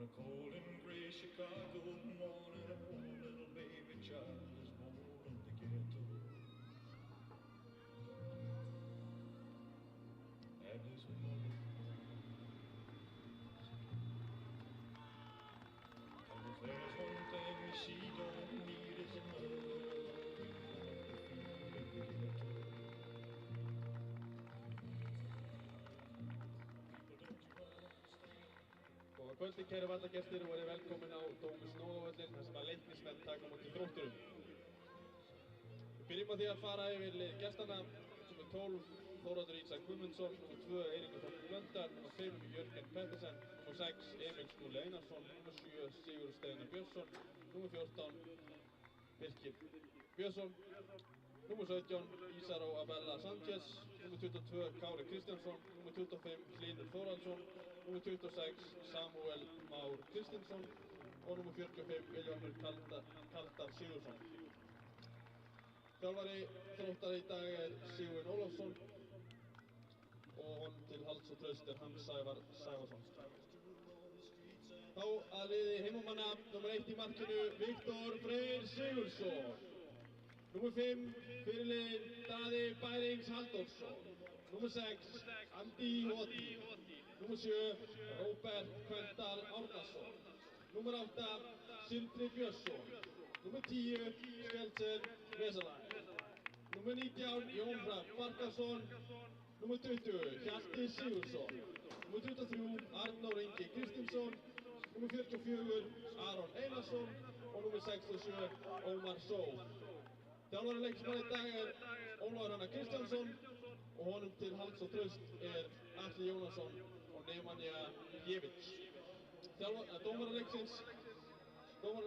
a cold and gray Chicago morning, a poor little baby child is born in the ghetto. And his mother knows, if there's one thing she don't need is another in the ghetto. Góða kvöldi, kæru vallagestir, og verið velkomin á Dómus Nóavöllin, þar sem að Leiknismenn taka á móti Þrótturum. Við byrjum á því að fara yfir lið gestanna, númer 12, Þórhallur Ísak Guðmundsson, númer 2, Eiríkur Þór Blöndal, númer 5, Jörgen Pettersen, númer 6, Emil Skúli Einarsson, númer 7, Sigurður Steinar Björnsson, númer 14, Birkir Björnsson, númer 17, Ísaró Abella Sanchez, númer 22, Kári Kristjánsson, númer 25, Hlynur Þórhallsson, númer 26, Samúel Már Kristinsson og númer 45, Vilhjálmur Kaldar Sigurðsson. Þjálfari Þróttara í dag Sigurvin Ólafsson og honum til halds og traust Hans Sævar Sævarsson. Þá að liði heimamanna, númer 1 í markinu, Viktor Freyr Sigurðsson. Númer 5, fyrirliðinn Daði Bærings Halldórsson. Númer 6, Andi Hóti. Númer 7, Róbert Kvendal Árnason. Númer 8, Sindri Björnsson. Númer 10, Skjaldsen Vesalæk. Númer 19, Jón Hrafn Barkarsson. Númer 20, Hjalti Sigurðsson. Númer 23, Arnór Ingi Kristinsson. Númer 44, Aron Einarsson. Og númer 67, Ómar Sól. Þjálfari Leiknismanna í dag Ólafur Hanna Kristjánsson og honum til halds og traust Atli Jónasson og Nemanja Jevic. Dómarar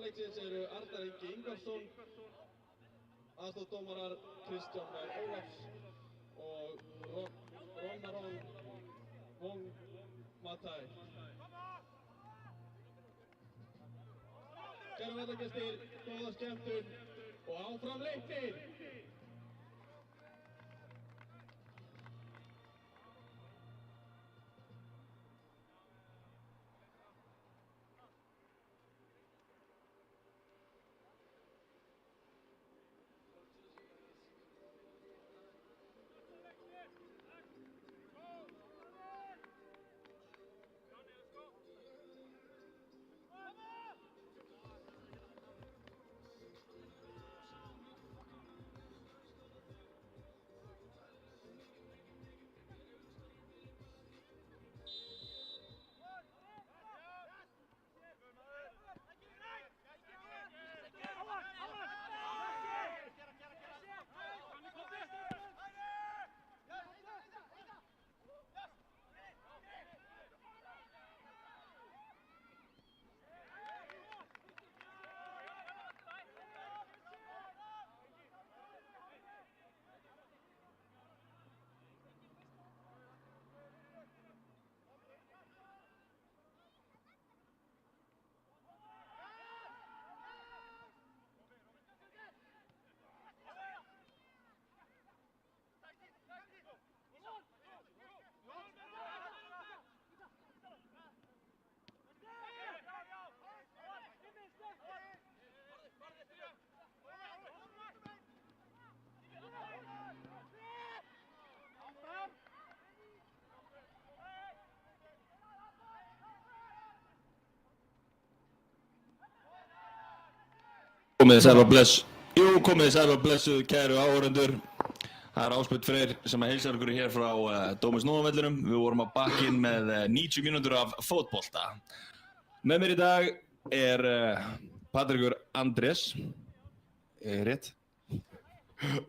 leiksins eru Arnar Ingi Ingvarsson, aðstoðardómarar Kristján Már Ólafs og Ronarón Wong Matai. Kæru vallagestir, góða skemmtun og áfram Leiknir! Komið þið sæl og blessuð kæru áhorfendur. Það Ásbjörn Freyr sem heilsar ykkur hér frá Dómus Nóavellinum. Við vorum að bakka inn með 90 mínútur af fótbolta. Með mér í dag Patrekur Andrés. Rétt.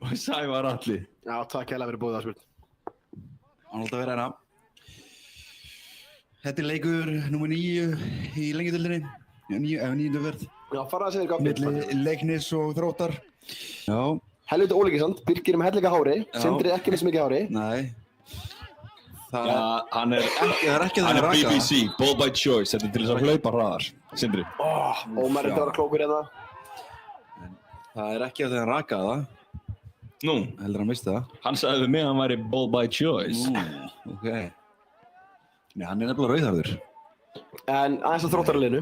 Og Sævar Atli. Já, takk hérlega fyrir bóðið Ásbjörn. Ánægt að vera hérna. Þetta leikur númer 9 í lengjudeildinni. 9. verð. Já, fara að segja þér gafnir. Milli Leiknis og Þróttar. Já. Helviti ólíkir samt, Birkir með hellinga hári, Sindri ekki með svo mikið hári. Nei. Já, hann er ekki það að raka. BBC, ball by choice, þetta til þess að hlaupa hraðar, Sindri. Ómar þetta var klókur hérna. Það ekki að það að raka það. Nú, Heldur hann misti það. hann sagði við mig að hann væri ball by choice. Ok. Nei, hann er nefnilega rauðharður. En aðeins að Þróttaraliðinu.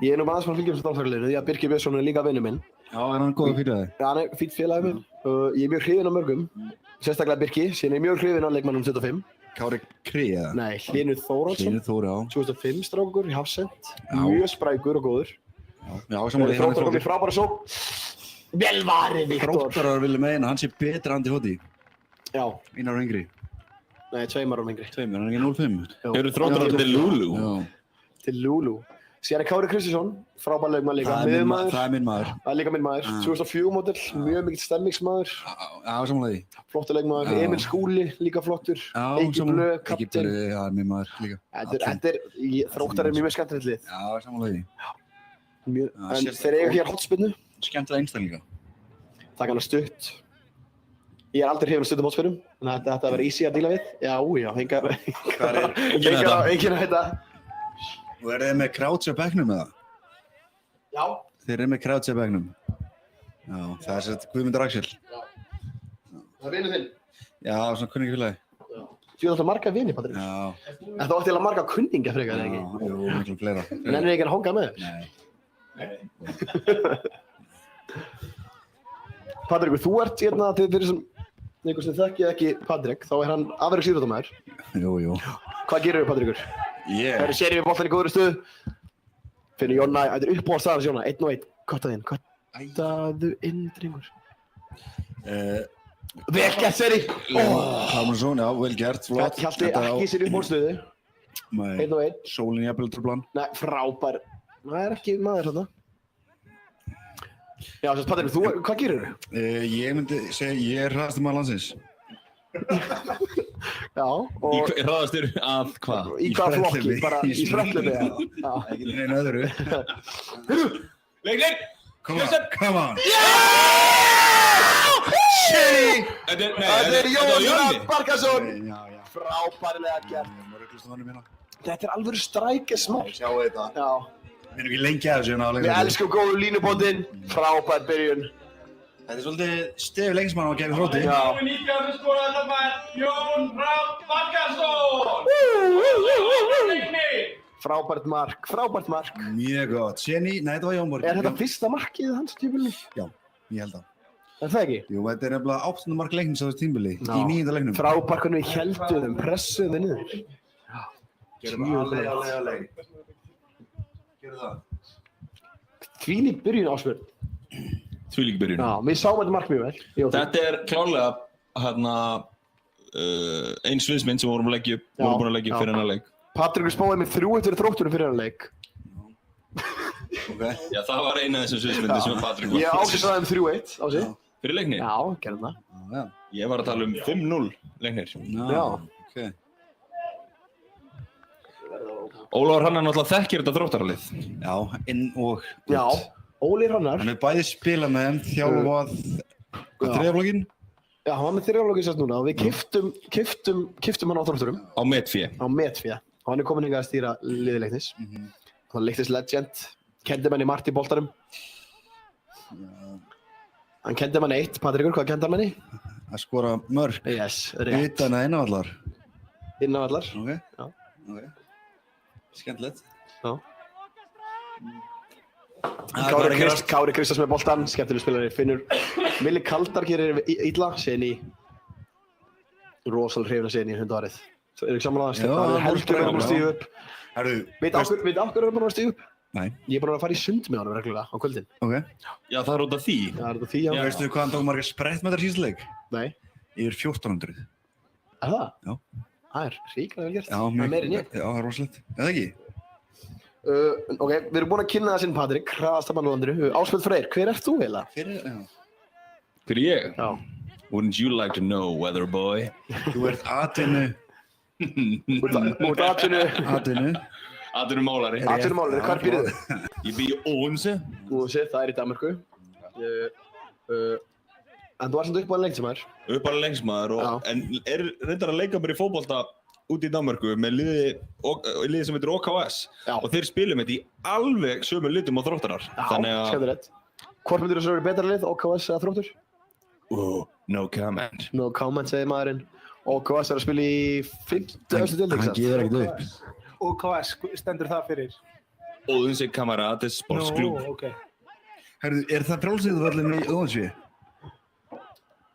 Ég nú aðeins að fylgja þessu Þróttaraliðinu því að Birkir Björnsson líka vinur minn. Já, hann góður fyrir það? Hann fínn félagi minn. Ég mjög hrifinn af mörgum. Sérstaklega Birki, síðan ég mjög hrifinn af leikmannum 25. Kári Kri eða? Nei, Hlynur Þórhallsson. Hlynur Þór, já. 2005 strákur í Hafsend. Mjög sprækur og góður. Já, samanlega Þróttar komið frábæra sókn. Vel varið, Viktor. Þróttarar vilja meina, hann sé betra Andi Hóti. Já. 1 ára yngri. Nei, 2 árum yngri. 2, hann er ekki 0,5. Hefur Þróttarar til Lulu? Já. Til Lulu. Síðan er Kári Kristinsson, frábær leikmann líka. Það er minn maður. Það er líka minn maður. 2004 módel, mjög mikill stemmingsmaður. Já, samanlega því. Flottur leikmaður. Emil Skúli, líka flottur. Eiki Blöð, kapteinn. Eiki Blöð, já, minn maður líka. Þróttar er mjög skemmtilegt lið. Já, samanlega því. En þeir eiga hér hotspinnu. Skemmtilega einstaklinga. Það kann að stutt. Ég er aldrei hrifinn af stuttum hotspinnum. Þannig að þetta verður easy að díla við. Já, enginn að þetta. Og eru þið með Crouch á bekknum eða? Já. Þeir eru með Crouch á bekknum. Já, það er sett Guðmundur Axel. Já. Það er vinur þinn? Já, svona kunningi félagi. Þú er alltaf marga vini, Patrik. Já. En þú átti eiginlega marga kunningja frekar, eða ekki? Já, jú, miklu fleira. Nennir ekki að hanga með þér? Nei. Patrik, þú ert hérna til þeirri sem einhvers sem þekkið ekki Patrik, þá er hann afreksíþróttamaður. Jú. Hvað gerir Patrikur? Ég. Það eru serið við boltan í góðri stuð. Finnur Jonna, þetta er uppáhaldstaðans Jonna, 1-1. Kottaðu inn, kottaðu inn, drengur. Vel gert, Seri! Hámarsson, já, vel gert, flott. Hjalti ekki sér uppáhaldsstöðu. 1-1. Sólin jafnvel truflan. Nei, frábær. Það er ekki maður þarna. Já, þess að Patrik, þú, hvað gerir þú? Ég myndi segja, ég er hraðasti maður landsins. Já, og... Hraðastur að hvað? Í hvaða flokki? Bara í sprettlöfi, já. Ekki neina öðru. Leikleik! Come on! Seri! Þetta er Jónas Barkarsson! Já. Frábærlega gert. Mörglustuðanum hérna. Þetta er alveg strækismál. Sjáu þetta. Já. Við erum ekki lengi að þessu hérna á Við elskum góðu línubóndinn. Frábær byrjun. Þetta er svolítið stef lengsmann á að gefa hróti. Já. 19. skoraði þetta maður Jón Hrafn Barkarsson! Frábært mark. Mjög gott. Senni, nei þetta var Jón Borg. Er þetta fyrsta markið hans tímabili? Já, ég held að. Er það ekki? Jú, þetta er nefnilega 8. mark leiknins á þessu tímabili. Í 9. leiknum. Frábært hvernig við heldum þeim, pressuðum þeim niður. Gerum alveg. Gerum það. Þvílík byrjun Ásbjörn. Þvílík byrjun. Já, við sáum þetta mark mjög vel. Þetta er klárlega ein sviðsmynd sem við vorum búin að leggja upp fyrir hennar leik. Patrikur spáði með 3 fyrir Þrótturum fyrir hennar leik. Ok. Já, það var eina af þessum sviðsmyndi sem Patrik var. Ég ákveðsaði 3-1 á sig. Fyrir leikni? Já, gerðum það. Já. Ég var að tala 5-0 leiknir. Já. Ok. Ólafur Hanna náttúrulega þekkir þetta Þróttaralið. Já, inn og út. Já, Óli Hrannar. Hann hefur bæði spilað með þeim, þjálfað þriðaflokkin. Já, hann var með þriðaflokkin sérst núna og við keyptum hann á Þrótturum. Á metfé. Á metfé. Og hann er komin hingað að stýra liði Leiknis. Hann Leiknis legend. Kendi manni margt í boltanum. Hann kendi manni 1. Patrikur, hvað kendi hann manni? Að skora mörk. Yes, rétt. Utan að innávallar. Innávallar. Ok. Já. Ok. Skemmtilegt. Já. Kári Kristjáns með boltan, skemmtileg spilari. Finnur Milli Kaldar gerir illa, Senni. Rosalega hrifinn að Senni hundavarið. Er ekki samanlega aðeins? Það er heldur að vera búin að stíga upp. Veit af hverju er búin að stíga upp? Nei. Ég er búin að fara í sund með honum reglulega á kvöldin. Ok. Já, það er út af því. Það er út af því, já. Veistu hvað hann tók margar sprettmetrar síðustu leik? Nei. Yfir 1400. Er það? Já. Það er ríklega vel gert. Já, það er meira en ég. Já, það er rosalegt. Eða ekki? Ok, við erum búin að kynna það sinn Patrik, hraðasta mann á landinu. Ásbjörn Freyr, hver ert þú eiginlega? Hver er ég? Já. Wouldn't you like to know, weather boy? Þú ert atvinnu. Út atvinnu. Atvinnumálari. Atvinnumálari, hvar býrðu þið? Ég bý í Óunse. Óunse, það er í Danmörku. En þú var samt uppáðan lengsmaður. Uppáðan lengsmaður, en er reyndar að leika mér í fótbolta út í Danmörku með liði sem heitir OKS. Já. Og þeir spilum þetta í alveg sömu litum á Þróttarar. Já, skemmtilegt. Hvort myndir þú svo verið betra lið, OKS eða Þróttur? No comment. No comment, segir maðurinn. OKS er að spila í 5. östu deildinni. Hann gefur ekkert upp. OKS, stendur það fyrir? Odense Kamarates Sportsklub. Ok. Herðu, það frjálsíðuvöllin í Óðansvíi?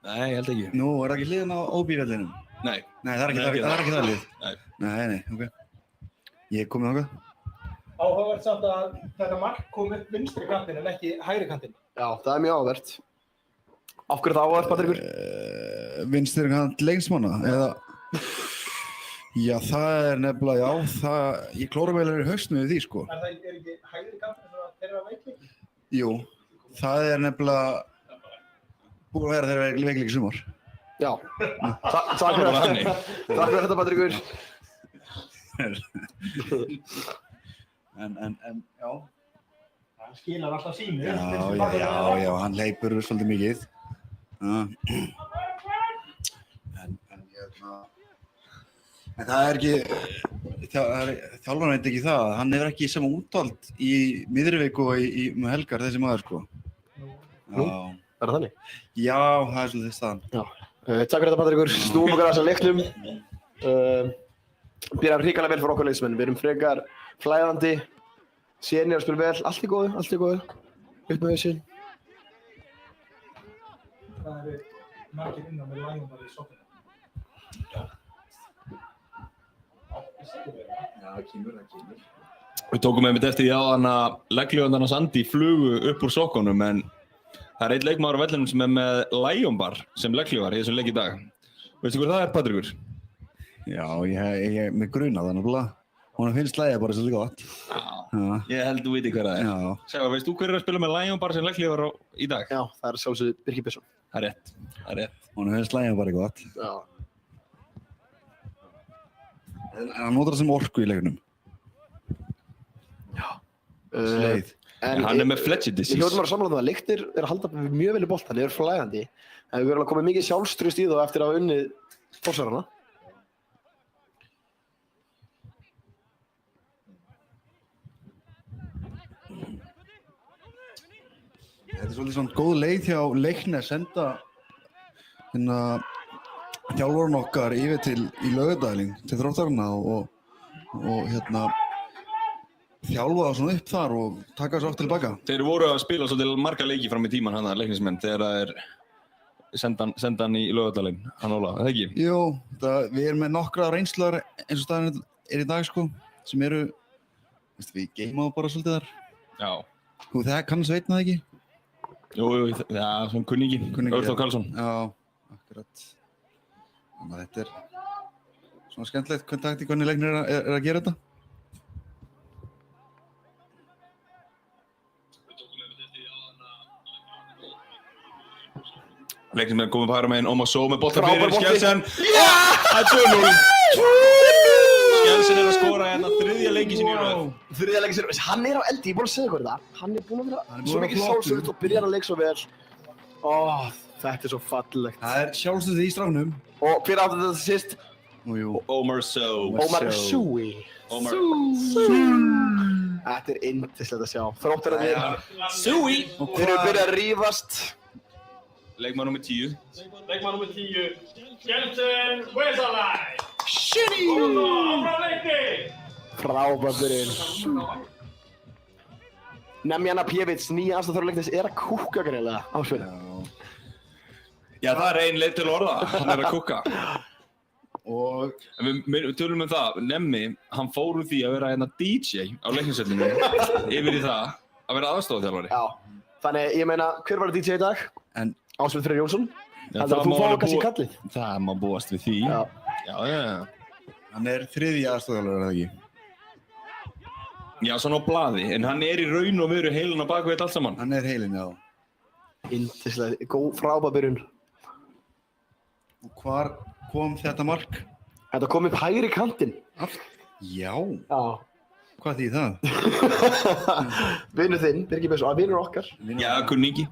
Nei, ég held ekki. Nú, það ekki hliðin á OB-vellinum? Nei. Nei, það er ekki það lið? Nei. Nei, ok. Ég er komið þangað. Áhugavert samt að þetta mark kom upp vinstri kantinn en ekki hægri kantinn. Já, það er mjög áhugavert. Af hverju það áhugavert, Patrekur? Vinstri kant lengsmanna, eða... Já, það er nefnilega, ég klóra vel í hausnum við því, sko. Er ekki hægri kantinn svona þeirra veikleiki? Jú, það er nefnilega búin að vera þeirra veikleiki sumar. Já. Takk fyrir þetta, Patrekur. En, já. Það skilar alltaf sínu. Já, hann hleypur svolítið mikið. En það er ekki, þjálfarinn veit ekki það, hann hefur ekki sama útvald í miðri viku og með helgar þessi maður, sko. Nú, er það þannig? Já, það er svolítið staðan. Já. Takk fyrir þetta, Patrekur. Snúum okkur að þessum leiknum. Byrjar hrikalega vel fyrir okkur leikmenn. Við erum frekar flæðandi, senior spil vel, allt í góðu. Upp með hausinn. Það eru margir innan með Lægjónar í sóknina. Já, það kemur. Við tókum einmitt eftir því áðan að legglífandarnas Andi flugu upp úr sokkunum en það er einn leikmaður á vellinum sem er með Lægjónbar sem legglífar í þessum leik í dag. Veistu hver það er, Patrekur? Já, ég með gruna það náttúrulega. Hún finnst Lægjónbar bara svolítið gott. Já, ég held þú viti hver það er. Já. Sævar, veist þú hver er að spila með Lægjónbar sem legglífar í dag? Já, það er sjálfsögðu Birkir Björnsson. Það er rétt. Hún finnst Lægjónbar gott. Já. En hann notar það sem orku í leiknum. Já. Sleið. Hann er með Fletcher Við disease. hljótum að sammála að lyktir er að halda mjög vel í boltann, þeir eru flæðandi. En við verðum að koma mikið sjálfstraust í þá eftir að hafa unnið forsvarana. Þetta er svolítið svona góð leið hjá Leikni að senda þjálfarinn okkar yfir til í Laugardalinn til Þróttarana og þjálfa það svona upp þar og taka þessu oft tilbaka. Þeir voru að spila svolítið marga leiki fram í tíman hann að leiknismenn þegar það er senda hann í Laugardalinn, hann Óla, eða ekki? Jú, við erum með nokkra reynslar eins og staðan er í dag sko, sem eru, við geimaðu bara svolítið þar. Já. Þú, það kannast veitna það ekki? Jú, já, svona kunningi, Örþór Karlsson. Já, akkurat. Þannig að þetta er svona skemmtilegt hvernig Leiknir er að gera þetta. Leiknismenn komið bara með Ómar Só með bolta Frábær fyrir bolti. Skjelsen. Það er 2-0. Skjelsen er að skora hérna þriðja leiki sinni í röð. Þriðja leikir sér, hann er á eldi, ég er búin að segja ykkur það. Hann er búin að vera svo mikið sjálfsögð og byrjar að leika svo vel. Þetta er svo fallegt. Það er sjálfstöðið í stráknum. Og hver átti þetta sist? Jú. Ómar Só. Ómar Súi. Ómar. Þetta er yndislegt að sjá. Þróttararnir, Súi. þeir eru byrjað að rífast. Leikmaður nr. 10. Leikmann nr. 10, Skjelsen Vesalai. Shitty! Áfram Leikni! Frábær byrjun. Nemjana Pjevits, nýja aðstæðþóra leiknis, er að kúka greinilega á svinu. Já, það er ein leið til orða. Hann er að kúka. Og En við tölum það, Nemmi, hann fór úr því að vera hérna DJ á leiknisvellinu yfir í það að vera aðstoðarþjálfari. Já, þannig ég meina, hver var DJ í dag? En Ásveit Freyr Jónsson. Já, Heldur að þú má fá alveg kannski búa- kallið? Það má búast við því. Já. Já. hann er þriðji aðstoðarþjálfari, er það ekki? Já, svona á blaði, en hann er í raun og veru heilun á baku þetta allt saman. Hann er heilinn, já. Yndislega, góð frábær byrjun. Og hvar kom þetta mark? Þetta kom upp hægri kantinn. Já, Já. hvað þýðir það? Vinur þinn, Birgir Björnsson, vinur okkar. Já, kunningi.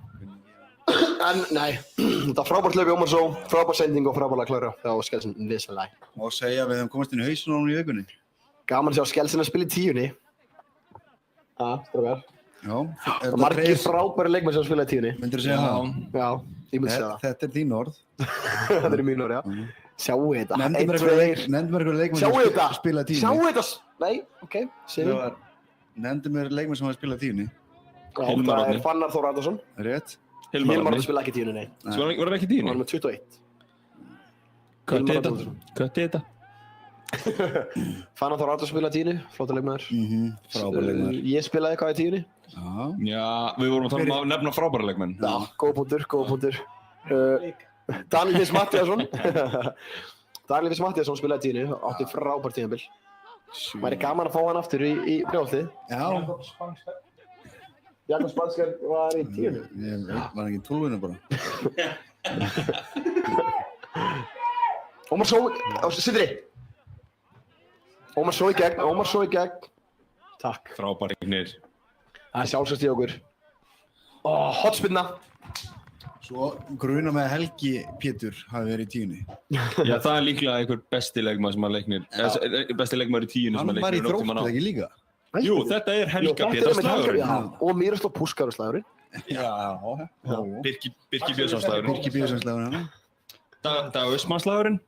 En nei, þetta var frábært hlaup í Ómar Só, frábær sending og frábærlega klára hjá Skjelsen Vesalai. Má segja að við hefum komast inn í hausinn á honum í vikunni. Gaman að sjá Skjelsen að spila í 10-unni. Já, strákar. Já, Og margir frábæri leikmenn sem spila í 10-unni. Myndirðu segja það? Já, ég myndi segja það. Þetta er þín orð. Þetta er mín orð, já. Sjáu þetta. Nefndu mér einhverja leikmenn Sjáu sem þetta. spila tíunni. Sjáu þetta. Nei, ok. Segjum. Nefndu mér leikmenn sem hafa spilað tíunni. Já, Hilmar það Árni. Fannar Þór Arnarsson. Rétt. Hilmar Hilmar Árni. Árni spilaði ekki tíunni, nei. Svo var hann ekki í Hann var tíunni? með 21. Hvað Hilmar er Árnason. þetta? Hvað er þetta? Fannar Þór Arnarsson spilaði tíunni, flottur leikmaður. Frábær leikmaður. Ég spilaði hvað í tíunni. Já. Já, við vorum að tala um að nefna frábæra leikmenn. Já, góð punktur. Daniel Fis Matthíasson. Daniel Fis Matthíasson spilaði tíunni, átti frábært tímabil. Væri gaman að fá hann aftur í brjóðlið. Já. Jakob Spanskar var í tíunni. Ég var ekki í 12 bara. Ómar Sindri. Ómar svo í gegn. Takk. Frábæra leiknir. Það er sjálfsagt í okkur. Hotspinna. Svo gruna með Helgi Pétur hafi verið í tíunni. Já, það er líklega einhver besti leikmaður sem að leiknir. Besti leikmaður í tíunni sem Hann að var í leiknir Þrótti ekki líka. Jú, þetta er Helga Pétur slagurinn. Og Miroslav Puskar slagurinn. Já. Birki Björnsson slagurinn. Birki Björnsson hann. Dag Östmann slagurinn.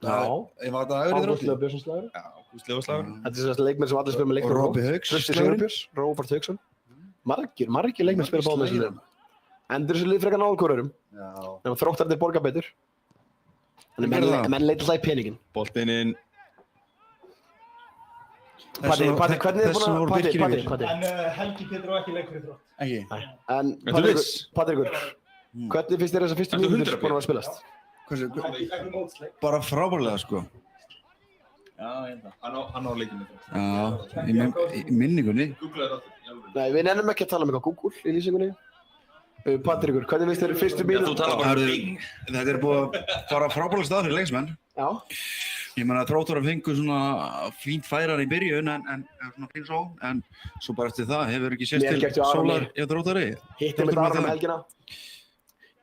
Já. Ég var þetta öðru í Þrótti. Björnsson slagurinn. Já, Gústlefa slagurinn. Þetta er þess leikmenn sem allir spila með leikmenn. Og Robby Hauks Trausti slagurinn. Sigurbjörns, Róbert Hauksson. Margir leikmenn spila báðum með skýrum. Endur þessu lið frekar náðu hvorurum. Já. Nefnum Þróttarnir borga betur. Þannig menn leita alltaf í peningin. Boltinn inn. Patti, hvernig er búin að... Patti. En Helgi Pétur á ekki leik fyrir Þrótt. Ekki. En Ertu viss? Patrik, hvernig finnst þér þessar fyrstu Ertu mínútur 100%? búin að vera spilast? Ekki mótsleik. Bara frábærlega sko. Já, hann á leikinu. Já. Í minningunni. Googlaði þetta. Nei, við nennum ekki að tala um eitthvað Google í lýsingunni. Patrikur, hvernig finnst þér fyrstu Þú mínútur? talar bara um Herðu, Bing. Þetta er búið að fara frábærlega stað fyrir leiksmenn. Já. Ég meina að Þróttar fengu svona fínt færar í byrjun en svona fín svo. En svo bara eftir það hefur ekki sést Mér til gekk hjá Aroni. sólar í Þróttari. Hitti með Aron um helgina.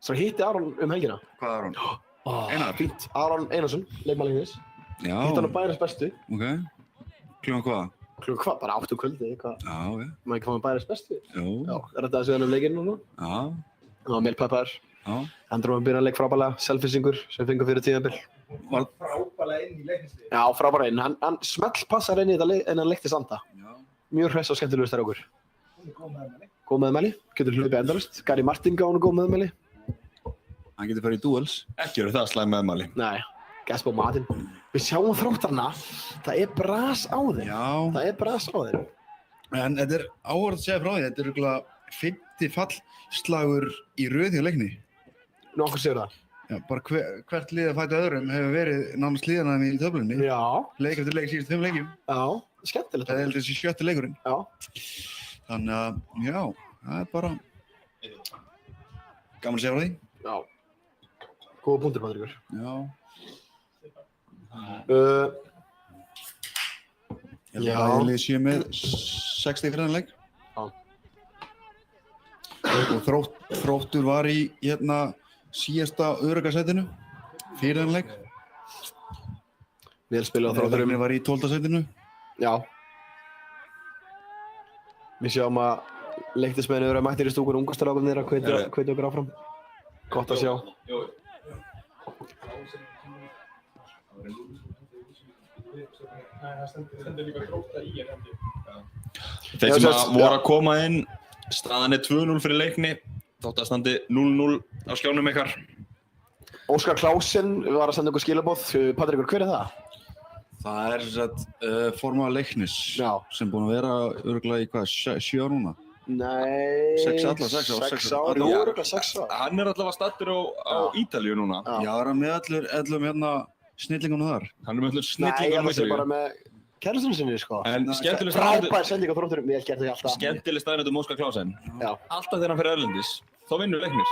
Svo hitti Aron um helgina. Hvað er hún? Einar? Fínt. Aron Einarsson, leikmannleiknis. Já. Hitti hann á bæjarins bestu. Ok. Kljóðan hvað? Klukkan hvað? Bara 8 kvöldi, hvað? Já, já. Maður ekki fá með bæjarins bestu? Jú. Já. Er þetta að segja hann um leikinn núna? Já. Það var meilpæpar. Já. Endur að byrja að leik frábælega. Selfisingur sem fengur fyrir tímabil. Frábælega inn í leiknisliði. Já, frábæra inn. Hann smellpassar inn í þetta en hann leikti standa. Já. Mjög hress og skemmtilegur stærra okkur. Hún er góð með henni. Góð meðmæli. Getur hlupið endalist. Gary Martin gá hann góð meðmæli. Hann getur farið í duels. Ekki verið það slæm meðmæli. Nei. Gaspo Martin. Við sjáum Þróttarna. Það er bras á þeim. Já. Það er bras á þeim. En þetta er áhverð að segja frá því. Þetta er örugglega 50 fallslagur í röð hjá leikni. Nú okkur séu það. Já, bara hvert lið að fæta öðrum hefur verið nánast liðana í töflunni. Já. Leik eftir leik síðustu 5 leikjum. Já. Skemmtilegt. Það er heldur þessi 7. leikurinn. Já. Þannig að, já, það er bara gaman að segja frá því. Já. Góða punktur, Patrikur. Já. Ég held Já. að bæði lið séu með 60 fyrir þennan leik. Já. Og Þróttur var í síðasta öruggasætinu fyrir þennan leik. Vel spilað á Þrótturum. Þrótturinn var í 12. sætinu. Já. Við sjáum að leiktismenn eru mættir í stúkur ungastrákunir að hvetja okkur áfram. Gott að sjá. Nei, það stendur líka Þróttar í henni. Þeir sem að voru að koma inn, staðan er 2-0 fyrir leikni. Þótt að standi 0-0 á skjánum ykkar. Óskar Klásen var að senda okkur skilaboð. Patrikur, hver er það? Það er formaður Leiknis Já. sem búinn að vera örugglega í hvað, 7 ár núna? Nei... 6 ár. 6 ár, jú, örugglega 6 ár. Hann er allavega stattur á Ítalíu núna. Já. Já, er hann með öllum snillingunum þar? Hann er með öllum Nei, snillingar ég sé bara með kærlustunum sinni, sko. En skemmtileg Frábær sending á Þrótturum, ég gerði því alltaf. Skemmtileg staðnættum Óskar Klásen. Já. Alltaf þegar hann fyrir erlendis, þá vinnur Leiknir.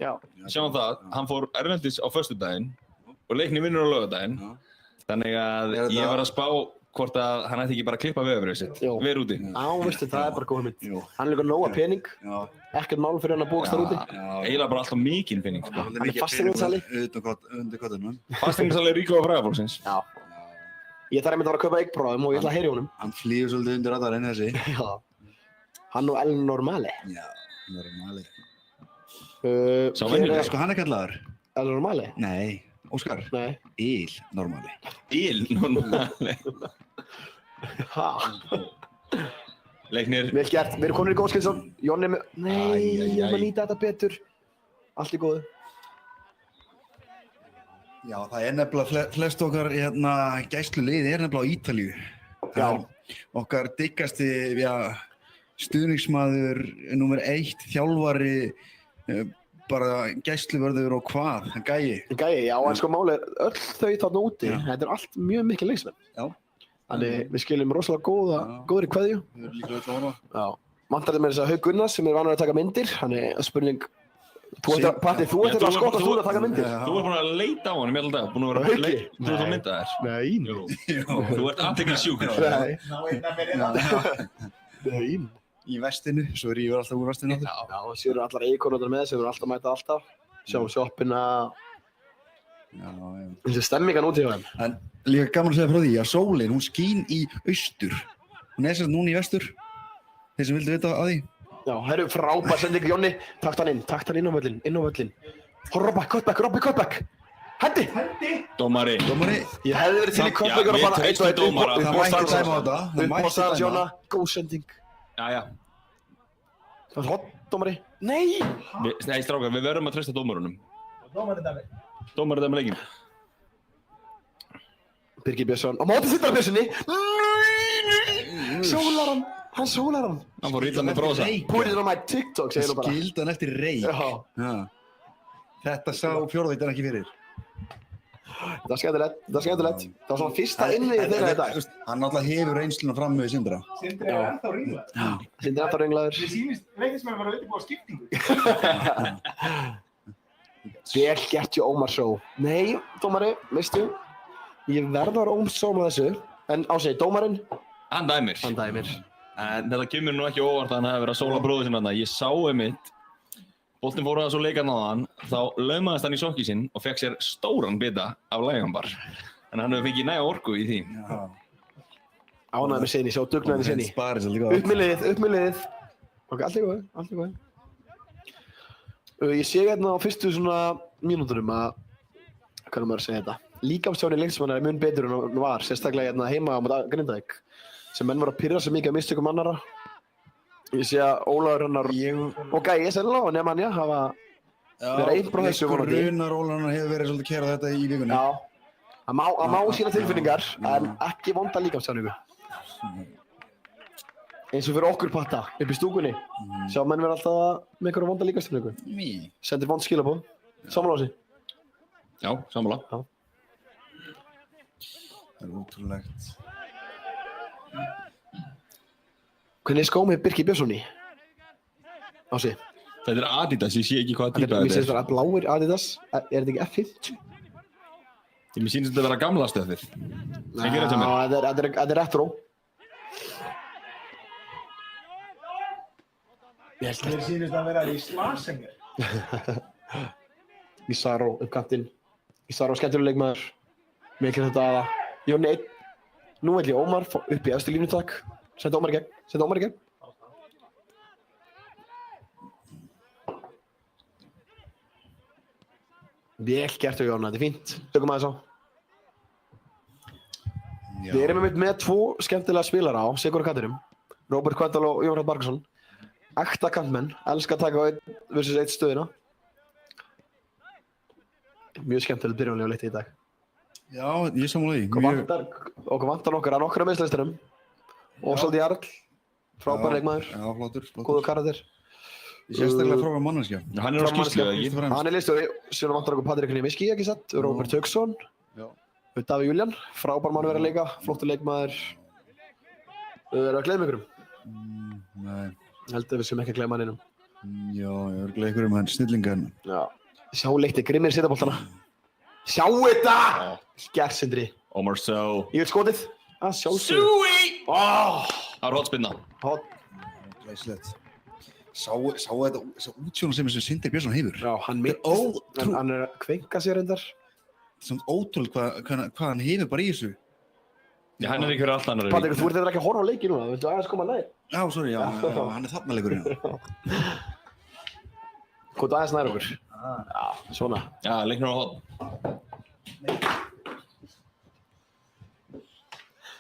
Já. Sjáum það, hann fór erlendis á föstudaginn og Leiknir vinnur á laugardaginn. Já. Þannig að ég var að spá hvort að hann ætti ekki bara að klippa vefurinn sitt. Jú. Ver úti. Já, veistu, það er bara góð mynd. Jú. Hann er líka nóga pening, Já. ekkert mál fyrir hann að búast þar úti. Eiginlega bara alltaf mikinn penning. Sko. Hann er fasteignasali. Undir kottunum. Fasteignarsali Ríkó og Fræðafólksins. Já. Ég þarf einmitt að fara að kaupa eignbráðum og ég ætla að heyra í honum. Hann flýgur svolítið undir radarinn þessi. Já. Hann og El Normale. Já, normali. Sá venjuleg. Sko hann er kallaður? El Normale? Nei, Óskar? Nei. Il-normali. Il-normali. Ha? Leiknir. Vel gert. Við erum konur í góðskeinsson. Jonni með... Nei, ég var að nýta þetta betur. Allt í góðu. Já, það er nefnilega flest okkar gæsluliði er nefnilega á Ítalíu. Já. Okkar diggasti stuðningsmaður nummer 1, þjálfari, bara gæsluvörður og hvað, hann Gæi. Gæi, já, en sko málið er öll þau þarna úti. Þetta er allt mjög mikil leiksmenn. Já. Þannig við skiljum rosalega góðri kveðju. Við erum líka öll að horfa. Já. Vantar með þess að Hauk Gunnars sem er vanur að taka myndir. Þannig spurning... Patti, þú ert þetta að skotta stúr að taka myndir. Þú ert búin að leita á hann í alltaf. Búin að vera að leita. Þú ert að mynda þér. Nei. Þú ert athyglisjúkur. Nei. Ná einn að mér Nei. Í vestinu, svo er ég alltaf úr vestinu. Já, séu eru allar eikonundar með, sem eru alltaf mæta alltaf. Sjáum shoppina. Já. Þessi stemmingan út í þeim. En líka gaman að segja frá því að sólin, hún skín í austur. Hún er sérst núna í vestur. Þeir sem vildu vita að því. Já, það eru frábær sending, Jonni. Takt hann inn á völlin. Robby cutback. Hendi! Dómari. Ég hefði verið til í cutback og bara treystu dómara. Það mætti dæma á þetta. Upp á Sara Sjóna, góð sending. Jæja. Það var hot, dómari. Nei! Nei, strákar, við verðum að treysta dómarunum. Dómarinn Dómari leikinn. Birgir Björnsson, á móti Sindra Björnssoni. Hann sólar hann. Hann fór illa með brosa. Put it on my TikTok, segir hann bara. Skildi hann eftir reik. Já. Þetta sá fjórðveitan ekki fyrir. Það var skemmtilegt. Það var svona fyrsta innviðið þeirra í dag. Hann náttúrulega hefur reynsluna fram með Sindra. Sindri er ennþá ringlaður. Sindri er ennþá ringlaður. Mér sýnist leiknismenn var að undirbúa skiptingu. Vel gert hjá Ómar Sjó. Nei, dómari, veistu, ég verð að vera ómsóma þessu. En ásegi, dómarinn, Hann dæmir. En þetta kemur nú ekki óvart að hann hefði verið að sóla bróður sinna þarna. Ég sá einmitt, boltinn fór að svo leika náðan, þá laumaðist hann í sokki sinn og fekk sér stóran bita af lægambar. En hann hefur fengið næga orku í því. ánægði með sinni, sjá dugnaðinni sinni. Upp með liðið. Ok, allt í góðu. Ég sé hérna á fyrstu svona mínúturum að, hvað maður að segja þetta, líkamstjóni leiknismanna er mun betur en hann var, sérstaklega hérna heima á Grindavík, sem menn voru að pirra sig mikið af mistökum annarra. Ég sé að Ólafur hennar og Gæi sennilega og nema hann hafa verið einn frá þessu vonandi. Runar Ólafur hefur verið svolítið kærað þetta í vikunni. Já, hann má sína tilfinningar en ekki vonda líkamstjóningu. Eins og fyrir okkur Patta, upp í stúkunni. Sjá menn verið alltaf með einhverju vonda líkamstjóningu. Sendir vond skilabóð. Sammála á sig. Já, sammála. Það er ótrúlegt. Hvernig er skómið Birkir Björnssoni? Ási. Þetta er Adidas, ég sé ekki hvað típa Mér þetta finnst það bláir Adidas. Er þetta ekki F50? Mér sýnist þetta að vera gamla stöðið. Sem gerir þetta mér. Þetta er retro. Mér sýnist að vera í Slasenger. Ísaró upp kantinn. Ísaró skemmtilegur leikmaður. Mikið þetta aða. Jónni einn. Nú vil ég Ómar upp í efstu línu takk. Senda Ómar í gegn. Vel gert hjá Jónna, þetta er fínt. Tökum aðeins á. Við erum með tvo skemmtilega spilara á Sigurður kantinum. Róbert Kvendal og Jón Hrafn Barkason. Ekta kantmenn, elska að taka einn versus einn stöðina. Mjög skemmtilegt byrjunlega leikti í dag. Já, ég sammála því. Okkur vantar nokkra á meðslistanum. Ósald Jarl, frábær leikmaður. Já, flottur. Góður karakter. Sérstaklega frábær manneskja. Hann er á skýrslu, ekki? Hann er liðstjóri, síðan vantar okkur Patrik Nimiski, ekki satt, Róbert Hauksson. Davíð Júlían, frábær mann verið að leika, flottur leikmaður. Erum við að gleyma ykkurum? Nei. Heldur við sem ekki að gleyma hann einum. Já, ég er að ykkurum hann snillingan. Já. Sjá leikti, grimmir setjaboltana. Sjá þetta! Gerðsindri. Omar Sow. Ég vil skotið. Sjálfsög. Það er hotspinna. Glæsilegt. Sá þetta útsjónu sem Sindri Björnsson hefur. Já, hann er að kvenka sér reyndar. Samt ótrúlega hvað hann hefur bara í þessu. Já, hann er ekki fyrir allt annar. Patrik, þú ert ekki að horfa á leiki núna, viltu aðeins koma nær? Já, sorry, já, hann er þarna leikurinn. Hvað aðeins nær okkur? Já, svona. Já, leiknir á hotn.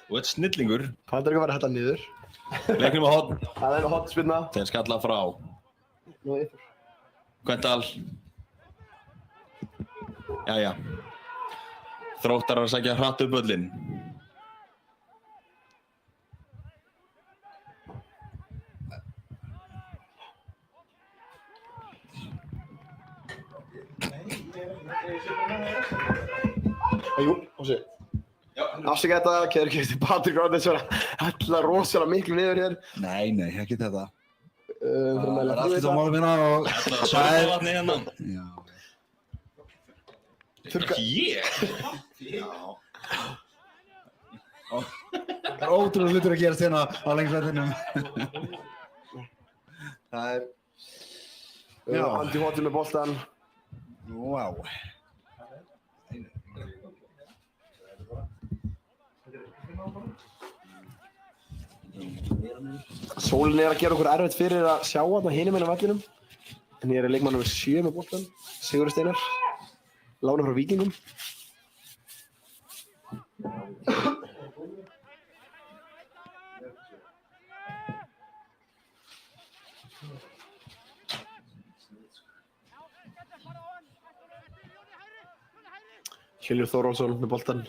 Þú ert snillingur. Patrik var að hella niður. Leiknum á horn. Það er hotspinna. Þeir skalla frá. Nú yfir. Gvendal. Jæja. Þróttarar að sækja hratt upp völlinn. Jú, hósi. Afsaka þetta, kæru gestir, Patrik var þess að hella rosalega miklu niður hér. Nei, ekki þetta. Það Það er allt þetta málum minna og... Sörðavatni hérna. Já. Þurrka. Ég? Það er ótrúlega hlutur að gerast hérna á lengsvellinum. Það er... Já. Andi hóttir með boltan. Vá. Sólin er að gera okkur erfitt fyrir að sjá þarna hinum enn á vellinum. En ég er leikmann nr. 7 með boltan. Sigurður Steinar. Lána frá Víkingum. Hjörleifur Þórólfsson með boltan.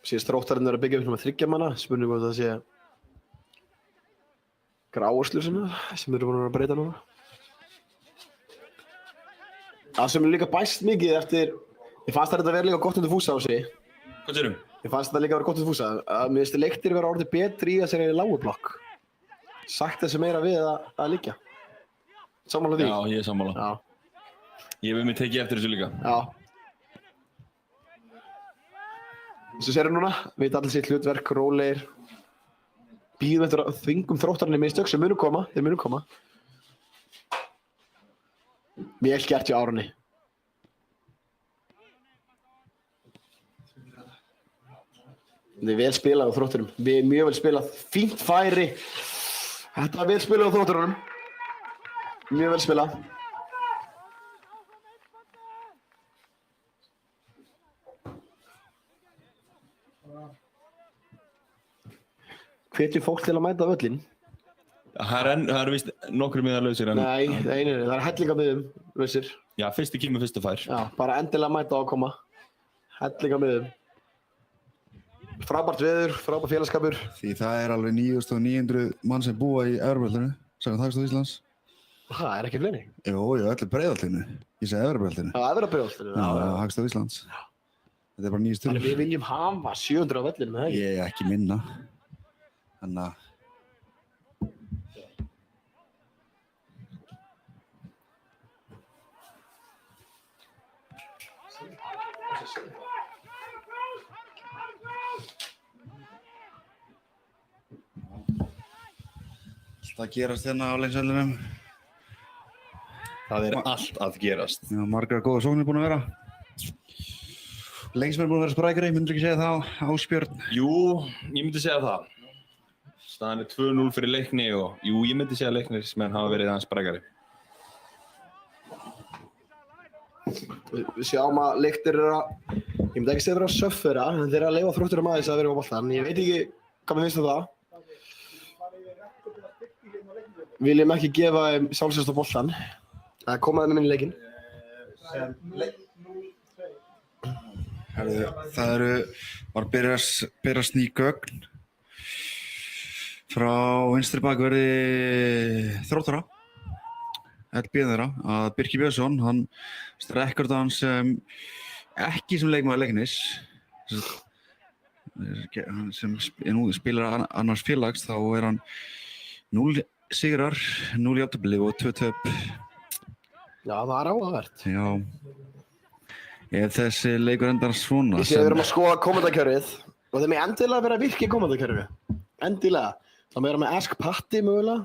Síðast Þróttarinn er að byggja upp með 3 manna. Spurning hvort það sé áherslur sem eru búin að breyta núna. Það sem er líka bæst mikið eftir... Ég fannst þetta vera líka gott undir fúsa á sig. Hvað sérum? Ég fannst þetta líka vera gott undir fúsa. Mér finnst leiktir vera orðið betri í þessari lágu blokk. Sagt þessi meira við að liggja. Sammála því? Já, ég er sammála. Já. Ég hef mig tekið eftir þessu líka. Já. Þessu sérum núna, veit allir sitt hlutverk, rólegir. Bíðum eftir að þvingum Þróttarinn í mistök sem munu koma, þeir munu koma. Vel gert hjá Árni. Þetta er vel spilað á Þrótturum. Mjög vel spilað, fínt færi. Þetta er vel spilað á Þrótturunum. Mjög vel spilað. Hvetjum fólk til að mæta völlinn. Það er víst nokkru miðar lausir en... Nei, það er hellingarmiðum lausir. Já, fyrsti kemur, fyrstu fær. Já, bara endilega mæta á að koma. Hellingarmiðum. Frábært veður, frábært félagskapur. Því það er alveg 9.900 mann sem búa í Efrabreldinu, sagði Hagstofu Íslands. Það er ekki fleiri. Jú, allir Breiðholtinu. Ég segi Efrabreldinu. Já, það er að Breiðholtinu. Já, Hagstofu Íslands. Þetta er bara 9 Þannig stundum. við viljum hafa 700 á vellinum, eða ekki? Ég ekki minna. Þannig að... Allt að gerast hérna á lengsvellinum. Það er allt að gerast. Já, margar góða sóknir búin að vera. Lengsmenn búin að vera sprækari, myndur ekki segja það, Ásbjörn? Jú, ég myndi segja það. Staðan er 2-0 fyrir Leikni og jú, ég myndi segja Leiknismenn hafa verið aðeins sprækari. Við sjáum að Leiknir eru að, ég myndi ekki segja þeir eru að söffera, en þeir eru að leyfa Þrótturum aðeins að vera á boltan. Ég veit ekki hvað mér finnst það. Viljum ekki gefa þeim sjálfsögst á boltan. Það komaði með minni leikinn. Það var að berast ný gögn frá vinstri bakverði Þróttara, LB þeirra, að Birkir Björnsson, hann rekordar hann sem ekki sem leikmaður Leiknis, sem nú spilar annars félags, þá er hann 0 sigrar, 0 jafntefli og 2 töp. Já, það er áhugavert. Já. Ef þessi leikur endar svona... Ég sé að við erum að skoða kommentarkerfið og þeim er endilega að vera að virka í kommentarkerfið. Endilega. Það með að vera með Ask Patti mögulega.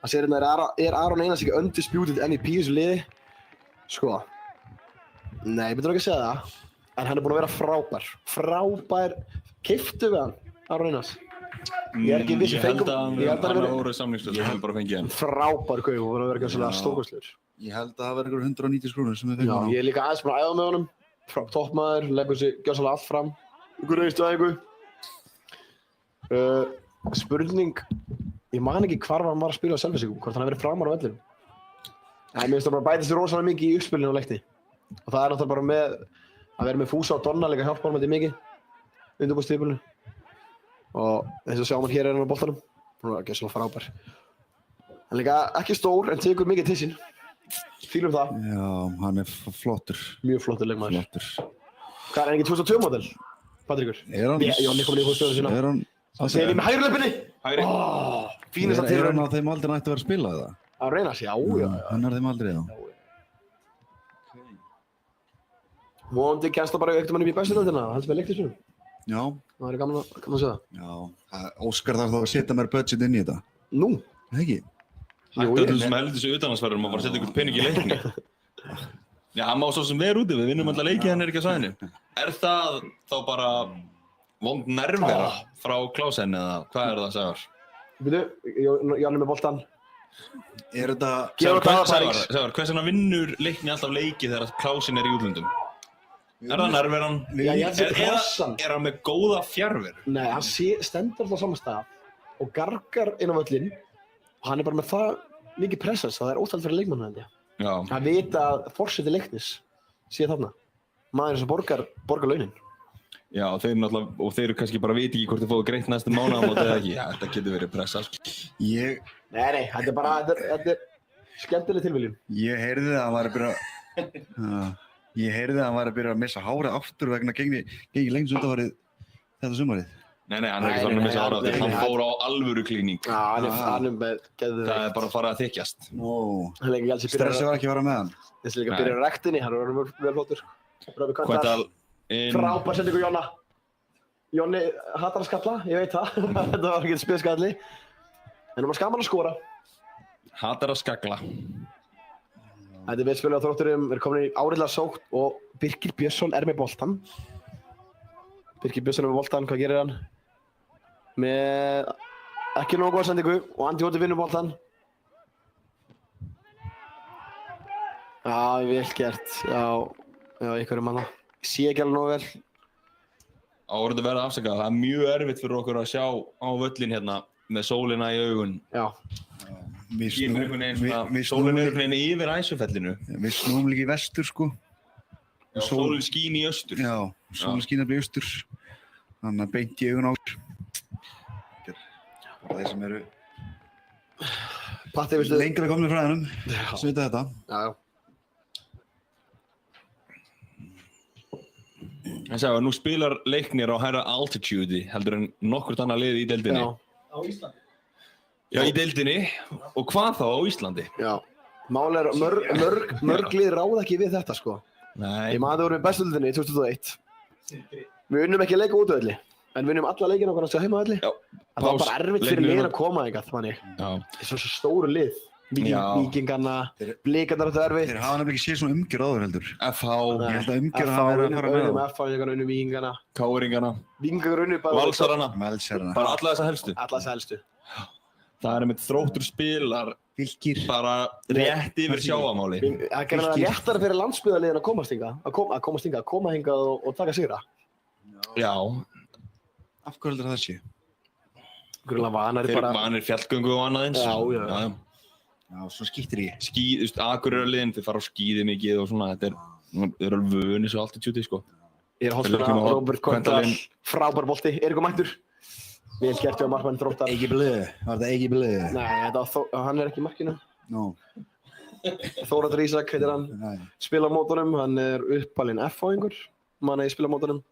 Það sér hérna, er Aron Einars ekki undisputed MVP í þessu liði? Sko. Nei, ég betur ekki að segja það. En hann er búinn að vera frábær. Frábær. Keyptu við hann, Aron Einars? Ég er ekki viss. Ég held að hann hafi orðið samningslaus og hann bara fengið hann. Frábær kaup og verið að vera ekki svolítið stórkostlegur. Ég held að það verður 190 krónur sem við fengum Já, á. ég er líka aðeins búinn að æfa með honum. toppmaður, leggur sig gjörsamlega allt fram. Ykkur reystu aðeingu. Spurning, ég man ekki hvar hann var að spila á Selfysingum, hvort hann hafi verið framar á vellinum. Nei, mér finnst það bara bætist sér rosalega mikið í uppspilinu á leikni. Og það er náttúrulega bara með að vera með Fúsa og Donna líka hjálpa honum þetta mikið undirbúrstíðbúlinu. Og þess að sjá hann hér hann á boltanum. Hún er gjörsamlega frábær. Hann líka ekki stór en tekur mikið til sín. Fýlum það. Já, hann er flottur. Mjög flottur leikmaður. Flottur. Hvað er hann ekki 2002 model? Patrikur? Er hann? Jonni komin í hússtöðu sína. Er hann? Það segir ég með hægri löpunni. Hægri. Fínasta Er tilraun. hann á þeim aldrei nætti að vera að spila það? Að reyna sig, já. Hann er þeim aldrei þá. Vonandi kennst það bara auktum hann upp í bestu deildina, helst með leiklismunum. Já. Það er gaman að segja það. Já. Óskar þarf þá að setja mér budget inn í þetta. Nú? Ekki? Hættu öllum sem heldur þessu utanlandsferðum að fara að setja ykkur pening í leikni. Já, hann má svo sem vera úti, við vinnum alla leiki, hann er ekki á svæðinu. Er það þá bara vond nærvera frá Klausen eða hvað er það, Sævar? Jonni með boltan. Er þetta... Sævar, hvers vegna vinnur leikni alltaf leiki þegar Klausen er í útlöndum? Er það nærveran? Já, ég held sér pressan. Er hann með góða fjárveru? Nei, hann stendur alltaf á sama stað og gargar inn á völlinn og hann er bara með það mikið pressans að það er óþælt fyrir leikmann held ég. Já. Að vita að forseti leiknis sé þarna. Maður sem borgar launin. Já, þeir náttúrulega, og þeir kannski bara viti ekki hvort þeir fóðu greitt næstu mánaðamót eða ekki. Já, þetta getur verið pressa. Nei, þetta er bara, þetta er skemmtileg tilviljun. Ég heyrði að hann var að byrja að missa hárið aftur vegna gengi lengst undanfarið þetta sumarið. Nei, hann er ekki farin að missa hárið aftur. Hann fór á alvöru klíning. Já, hann er með geðveikt. Það er bara að fara að þykjast. Stressi var ekki að vera með hann. Þessi líka byrjar á rektinni, hann er orðinn vel flottur. Kvendal inn. Frábær sendingu Jonna. Jonni hattar að skalla, ég veit það. Þetta var ekki spilskalli. En hann var skaman að skora. Hattar að skagla. Þetta er vel spilað á Þrótturum, við erum komin í áriðlega sókn og Birkir Björnsson er með boltan. Birkir Björnsson er með boltan, hvað gerir hann? Með ekki nógu góða sendingu og Andi Hóti vinnur boltan. Já, vel gert, já, ykkur manna. Ég sé ekki alveg nógu vel. Áhorfendur verða afsakað, það er mjög erfitt fyrir okkur að sjá á völlin hérna með sólina í augun. Já. Sólin er einhvern veginn yfir æsufellinu. Við snúum líka í vestur sko. Já, sólin skín í austur. Já, sólin skín í austur. Þannig að beint í augun á okkur. Bara þeir sem eru Patti, viltu... lengra komnir frá hennum, sem vita þetta. Já. En sagði að nú spilar Leiknir á hærra altitude heldur en nokkurt annað lið í deildinni. Já. Á Íslandi? Já, í deildinni. Og hvað þá á Íslandi? Já. Mál er mörg lið ráða ekki við þetta sko. Nei. Ég maður voru með bestu deildinni í 2001. Við unnum ekki að leika útvöldi, en við unnum alla leikina okkar að sjá heimavelli. Já. Það var bara erfitt fyrir liðin að koma eitthvað, manni. Já. Það er svo stóru lið. Víkingarna, Blikarnar þetta erfitt. Þeir hafa nefnilega ekki séð svona umgjörð áður heldur. FH. Ég held að umgjörð hafa verið að fara með Unnum það. FH, unnum Víkingarna. Káringarna. Víkingar unnum bara... Valsarana. Valsarana. Bara alla þessa helstu. Alla þessa helstu. Það er einmitt Þróttur spilar Fylkir. bara rétt yfir sjáamáli. Það gerir það léttara fyrir landsbyggðarliðin að komast hingað. Að koma hingað og taka sigra. Já. Af hverju heldur það sé? Grunlega vanari Þeir bara... vanir fjallgöngu og annað eins. Já. Já, svo skýttir ég. Skíð, þú veist, Akureyrarliðin, þeir fara á skíði mikið og svona, þeir eru alveg vöni svo altitude, sko. Ég er hóttur á Róbert Kvendal, frábær bolti, Eiríkur mættur. Vel gert hjá markmann Þróttar. Ekki blöð, var þetta ekki blöð? Nei, hann er ekki í markinu. Nó. Þóratur Ísak heitir hann, spila á mótunum, hann er uppalinn F-fáingur, manna í spila á mótunum.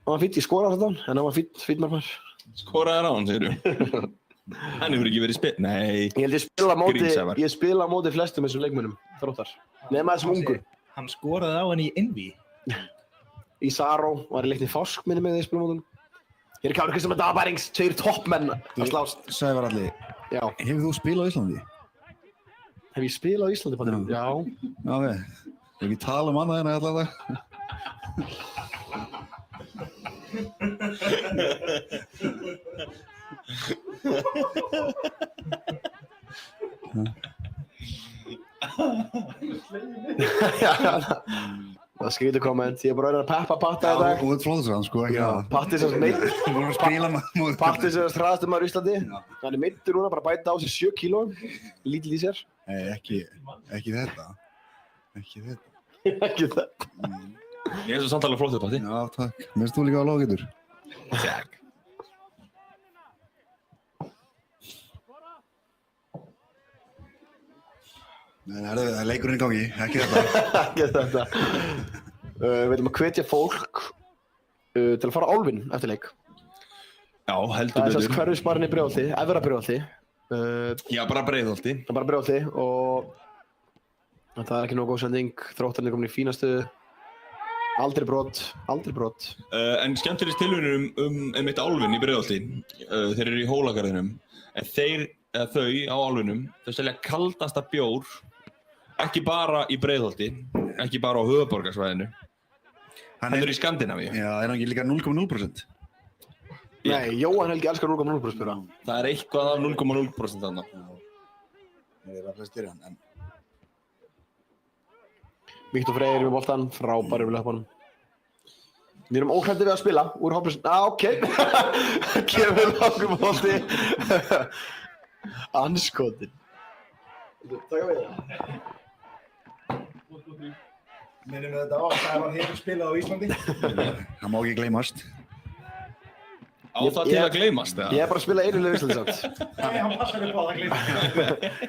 Og hann fýtt í skora þetta, en hann var fýtt markmann. Skoraði hann, segir þú? Hann hefur ekki verið Nei. Ég held ég spila á móti flestum þessum leikmönnum, Þróttar. Nema þessum ungu. Hann skoraði á henni í Envy. Í Saró, var í leikni Fásk minni með því spilamótum. Hér er Kári Kristján með Dagbærings, 2 toppmenn að slást. Sævar Alli, Já. hefur þú spilað á Íslandi? Hef ég spilað á Íslandi, Patrik? Já. Já, ok. Ef við tala um annað en að allavega. Það skrítið komment, ég er bara að peppa Patta í dag. Þú ert flóðsrann, sko, ekki það. Patti sem meitt. Þú voru að spila með... Patti sem hraðastur maður í Íslandi. Hann er meittur núna, bara bæta á sig 7 kíló. Lítill í sér. Nei, ekki þetta. Ekki þetta. Ekki það. Ég er svo samt alveg flottur, Patti. Já, takk. Mér finnst þú líka á lóðgetur. Takk. Nei, það er leikurinn í gangi, ekki þetta. Ekki þetta. Við veitum að hvetja fólk til að fara á Álfinn eftir leik. Já, heldur Það er betur. sérst hverfisbarinn í Breiðholti, Efra Breiðholti. Já, bara Breiðholti. Það er bara Breiðholti og það er ekki nógu góð sending. Þróttarinn er komin í fína stöðu. Aldrei brot. En skemmtilegst tilvinnur einmitt Álfinn í Breiðholti. Þeir eru í Hólagarðinum. En þau á Álfinnum, þau selja kaldasta bjór, ekki bara í Breiðholti, ekki bara á höfuðborgarsvæðinu. Heldur í Skandinavíu. Já, er hann ekki líka 0,0%? Nei, Jóhann Helgi elskar 0,0% spura. Það er eitthvað af 0,0% þarna. Það er að flestir hann, en... Viktor Freyr með boltan, frábær yfir löpunum. Við erum óhræddir við að spila úr hópurinn. Ok. Kemur okkur bolti. Anskotin. Takk við það. Minnum við þetta á að Sævar hefur spilað á Íslandi. Það má ekki gleymast. Á það til að gleymast, eða? Ég er bara að spila einu liði í Íslandi samt. Nei, hann passar upp á það að gleyma.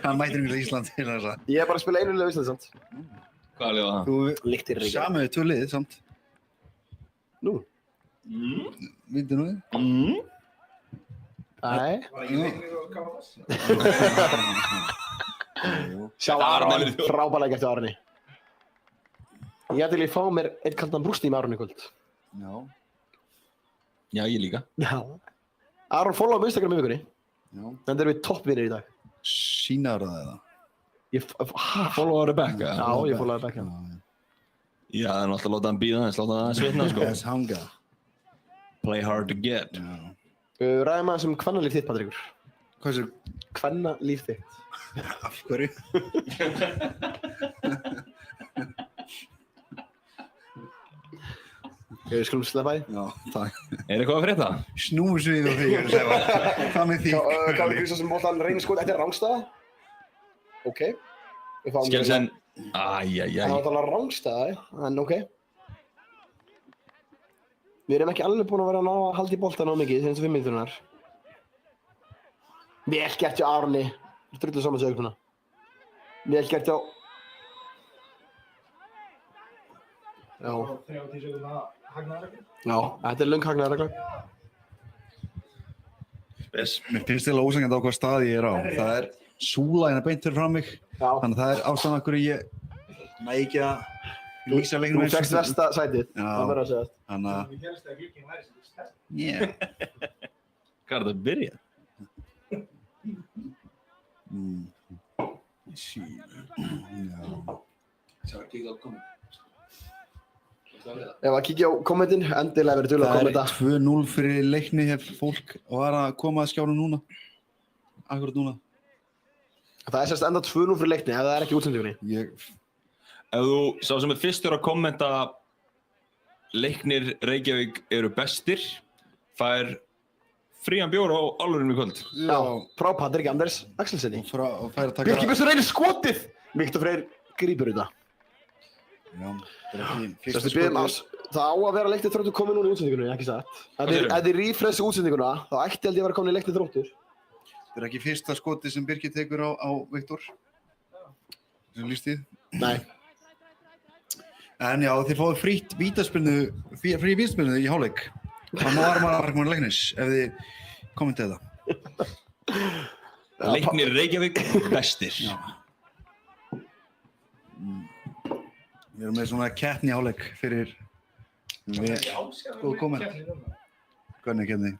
Hann mætir ykkur í Ísland til þess að... Ég er bara að spila einu liði í Íslandi samt. Hvað liða það? Þú Líktir ríkja. samiðu 2 lið, samt. Nú? Vildu nú þið? Nei. Var ekki leiknir og KFS? Sjá Aron, frábærlega gert við Aroni. Ég ætla að fá mér einn kaldan brústi með Aron í kvöld. Já. Já, ég líka. Já. Aron follow á Instagram í vikunni. Já. En þeir eru við toppvinir í dag. Sýnaður það eða? Follow á Rebecca. Já, ég follow Rebecca. Já, það er náttúrulega að láta hann bíða þess, láta hann svitna, sko. Þess hanga. Play hard to get. Já. Ræðum aðeins kvennalíf þitt, Patríkur. Hvað sér? Kvennalíf þitt. Af hverju? Við skulum sleppa því. Já, takk. Er eitthvað að frétta? Snúsvið og því, hvað með því? Kári Kristjánsson boltan reynir skot eftir rángstæða. Ok. Skelsen. Það var talað rángstæða, en ok. Við erum ekki alveg búin að vera að ná að halda í boltan á mikið þegar 5 mínúturnar. Vel gert hjá Aroni. Drullu saman söguna. Vel gert hjá... Já. 30 sekúndna hagnaðarreglu. Já, þetta er löng hagnaðarregla. Mér finnst þetta ósangandi á hvað stað ég er á. Það er súla hérna beint fyrir fram mig. Já. Þannig að það er ástæðan af hverju ég næ ekki að lýsa leiknum Þú fékkst versta sætið. Já. Það verður að segja. Þannig að... Við helst að glukkin væri sem stærst. Yeah. Hvað er þetta að byrja? Ef að kíkja á kommentin, endilega verið duglega að kommenta. Það er 2-0 fyrir Leikni ef fólk var að koma að skjánum núna. Akkurat núna. Það er sérst enda 2-0 fyrir Leikni ef það er ekki útsendingunni. Ef þú sá sem er fyrstur að kommenta Leiknir Reykjavík eru bestir, fær frían bjór á Álfurinn í kvöld. Já, frá Patrik Anders Axelsenni. Og fær að taka... Birkir Björnsson reynir skotið! Viktor Freyr grípur þetta. Já, það er ekki Sérstu fyrsta biðum skotið. að það á að vera Leiknir Þróttur komið núna í útsendingunni, ekki satt. Ef segirðu? þið refressi útsendinguna, þá ætti held ég að vera komin í Leiknir Þróttur. Það er ekki fyrsta skotið sem Birkir tekur á Viktor. Sem lístíð. Nei. En já, þið fáið frí vítaspyrnu í hálfleik. Það má varma markmann Leiknis ef þið kommentið það. Leiknir Reykjavík bestir. Já. Við erum með svona keppni í hálfleik fyrir... Góð komment. Hvernig er keppni?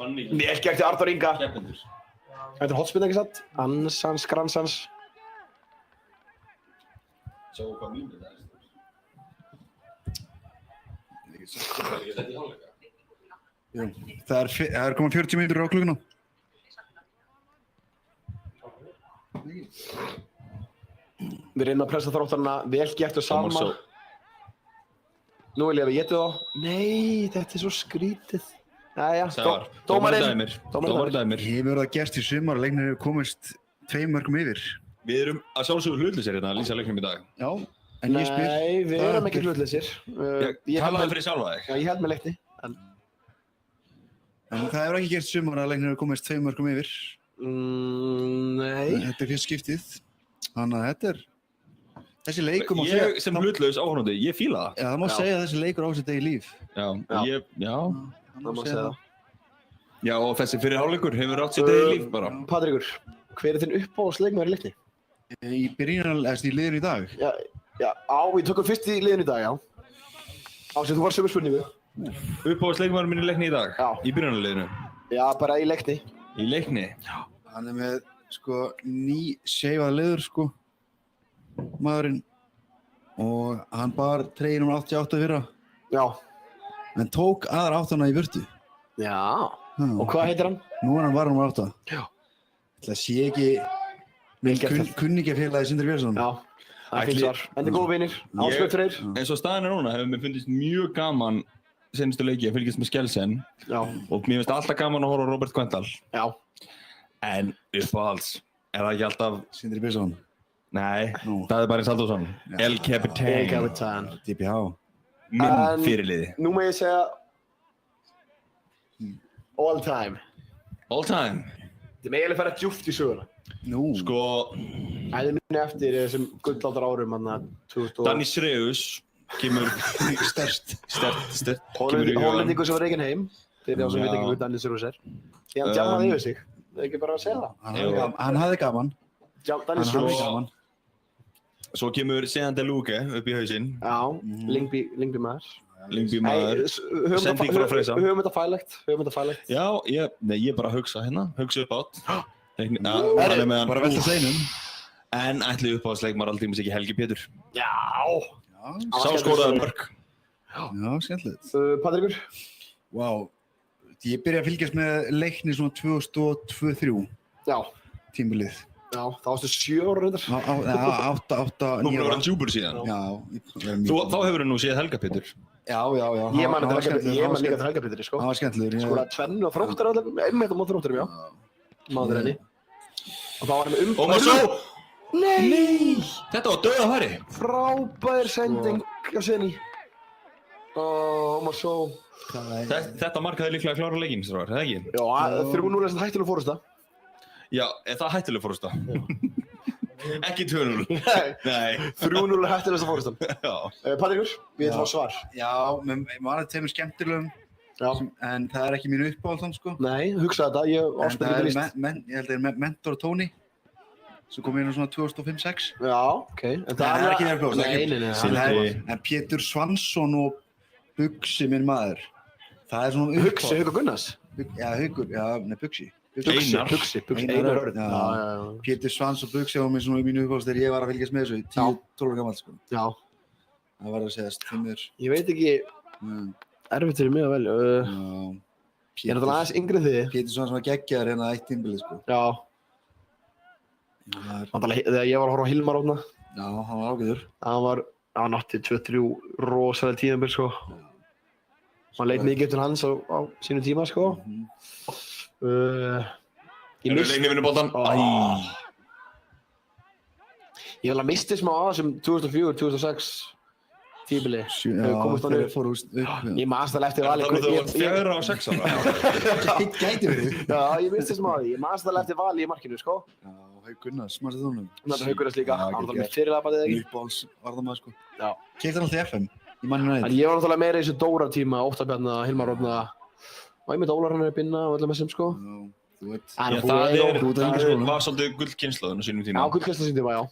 Vel gert til Arnór Inga. Keppendur. Þetta er hotspinn ekki satt. Ansans, Gransans. Sjá hvað mínir það er. Það er ekki sett í hálfleika. Jú, það er komið 40 mínútur á klukkuna. Við reynum að pressa Þróttarna vel gert og sama. Nú vil ég að við getum þá. Nei, þetta er svo skrítið. Jæja, Sævar, dómarinn. Dómari dæmir. Hefur það gerst í sumar að leiknir hefur komist 2 mörgum yfir? Við erum að sjálfsögðu hlutlausir hérna að lýsa leiknum í dag. Já, en ég spyr... Nei, við erum ekki hlutleysir. Talaðu fyrir sjálfa þig. Já, ég held með leikni. En það hefur ekki gerst í sumar að leiknir hefur komist 2 mörgum yfir. Nei. Þetta er fyrst skiptið. Þannig að þetta er... Þessi leikur má segja... Ég sem hlutlaus áhorfandi, ég fíla það. Já, það má segja að þessi leikur á sitt eigið líf. Já. Það má segja það. Já, og þessi fyrir hálfleikur hefur átt sitt eigið líf bara. Patrekur, hver er þinn uppáhaldsleikmaður í leikni? Í liðinu í dag? Við tökum fyrst í liðinu í dag, já. Ásett, þú var sömu spurningu. Uppáhaldsleikmaður minn í leikni í dag? Já. Í byrjunarliðinu? Já, bara í leikni. Í leikni? Já. Hann er með, ný seifaða liður, maðurinn. Og hann bar treyjur um 88 fyrra. Já. En tók aðra 8 í burtu. Já. Og hvað heitir hann? Nú er hann var nummer 8. Já. Það sé ekki kunningjafélagi Sindri Björnsson. Já, það er fint svar. Þetta er góð vinir, Ásbjörn Freyr. Eins og staðan er núna hefur mér fundist mjög gaman senastu leiki að fylgjast með Skjelsen. Já. Og mér finnst alltaf gaman að horfa á Robert Kvendal. Já. En uppáhalds, er það ekki alltaf... Sindri Björnsson? Nei, það er bara eins Halldórsson. El Capitan. DPH. Minn fyrirliði. Nú má ég segja... All time. All time? Þið með eiginlega fara djúpt í söguna. Nú. Æði minni eftir þessum gullaldar árum, Danny Sreus kemur sterkt. Hollendingur sem var reikinn heim. Fyrir þá sem veit ekki hvað Danny Sreus er. Því hann djamaði yfir sig. Það er ekki bara að segja það. Hann hafði gaman. Danny Sreus. Svo kemur Sean DeLuge upp í hausinn. Já, Lyngby maður. Lyngby maður, sending frá Freysa. Höfum þetta fælegt. Já, ég bara hugsa upp átt. Bara velta steinum. En ætli uppáhaldsleikmaður aldrei misst ekki Helgi Pétur. Já. Sá skoraði mörk. Já, skemmtilegt. Patrekur? Vá, ég byrjaði að fylgjast með Leikni svona 2002-03. Já. Tímabilið. Já, þá varstu 7 ára reyndar. 8, 9 Þú búin að vera djúpur síðan. Já. Þá hefur nú séð Helga Pétur. Já. Ég man líka til Helga Pétri, Það var skemmtilegur. Skoraði tvennu á Þróttar allir, einmitt á móti Þróttarum, já. Maður henni. Og þá var hann með Ómar Só! Nei! Þetta var dauðafæri. Frábær sending af Seni. Ómar Só. Þetta mark hefði líklega klára leikinn, strákar, eða ekki? Já, 3-0 er hættuleg fórusta. Já, er það hættuleg fórusta? Ekki 2-0. Nei. 3-0 er hættulegsta fórustan. Já. Patrekur, við erum fá svar. Já, maður er teimur skemmtilegum. Já. En það er ekki mínu uppáhald, Nei, hugsaði þetta, ég áspildi ekki líst. Ég held að það er Mentor Tony, sem kom inn á svona 2005-06. Já, ok. En það er ekki mér uppáhald. Nei. En Pétur Svansson og Bugsi, minn maður. Það er svona uppáhald. Haukur Gunnars? Já, Bugsi. Einar Örn. Pétur Svans og Bugsi var mér svona í mínu uppáhald þegar ég var að fylgjast með þessu, 10-12 ára gamall, Já. Það var að segjast, þeimur. Ég veit ekki, erfitt fyrir mig að velja. Ég er náttúrulega aðeins yngri en þið. Pétur Svans var geggjaður hérna eitt tímabilið, Já. Þegar ég var að horfa á Hilmar Árna. Já, hann var ágætur. Hann átti 2-3 rosalega tímabil, Man leit mikið eftir hans á sínu tíma, Eru leikni vinnu boltan? Ég hef misti smá á þessum 2004-2006 tímabili. Komist á niður. Ég manst alveg eftir vali. Þannig að þú var 4 og 6 ára. Gæti verið. Já, ég misti smá á því. Ég manst alveg eftir vali í markinu, Já, Haukur Gunnars, mannstu þú honum? Haukur Gunnars líka. Hann var með fyrirlabatið ekki. Uppáhalds varðamaður, Já. Keypti hann alltaf í FM, í Man United. Ég var náttúrulega meira í þessu Dóra tíma, Óttabjarna, Hilmar Árna. Og einmitt Ólar hann binna og öllum þessum, Þú veit. Það var svolítið gullkynslóðin á sínum tíma. Já, gullkynslóðin á sínum tíma, já.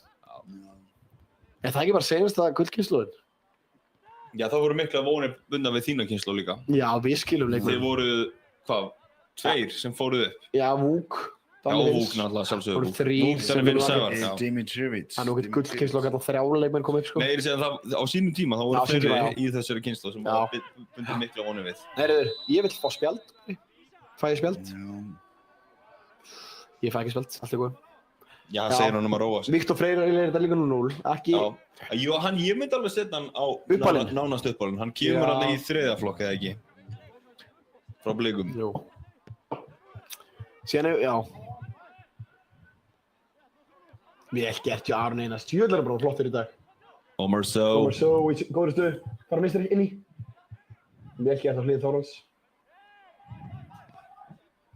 Er það ekki bara seinasta gullkynslóðin? Já, það voru mikla vonir bundnar við þína kynslóð líka. Já, við skilum leikmenn. Þeir voru, hvað, 2 sem fóruð upp? Já, Vúk. Já, Vúk náttúrulega, sjálfsögðu Vúk. 3 sem við Sævar, já. Dimitrievich. Það er nú ekkert gullkynslóð að 3 leikmenn koma upp, Nei, ég segi að það á sínum tíma, þá voru fleiri í þessari kynslóð sem voru bundið mikla vonir við. Heyrðu, ég vill fá spjald. Fæ ég spjald? Ég fæ ekki spjald, allt er góð. Já, hann segir honum að róa sig. Viktor Freyr er þetta líka 0-0. Ekki... Já. Jú, ég myndi alveg setja hann á Uppalinn. nánast uppalinn. Hann kemur Já. alveg í þriðja flokk eða ekki. Frá Blikum. Jú. Síðan já. Vel gert hjá Aron Einars. Tjöðlar bara flottir í dag. Omar So. Góður svo í góðri stöðu. Fara minnstri inn í. Vel gert á hlið Þórhalds.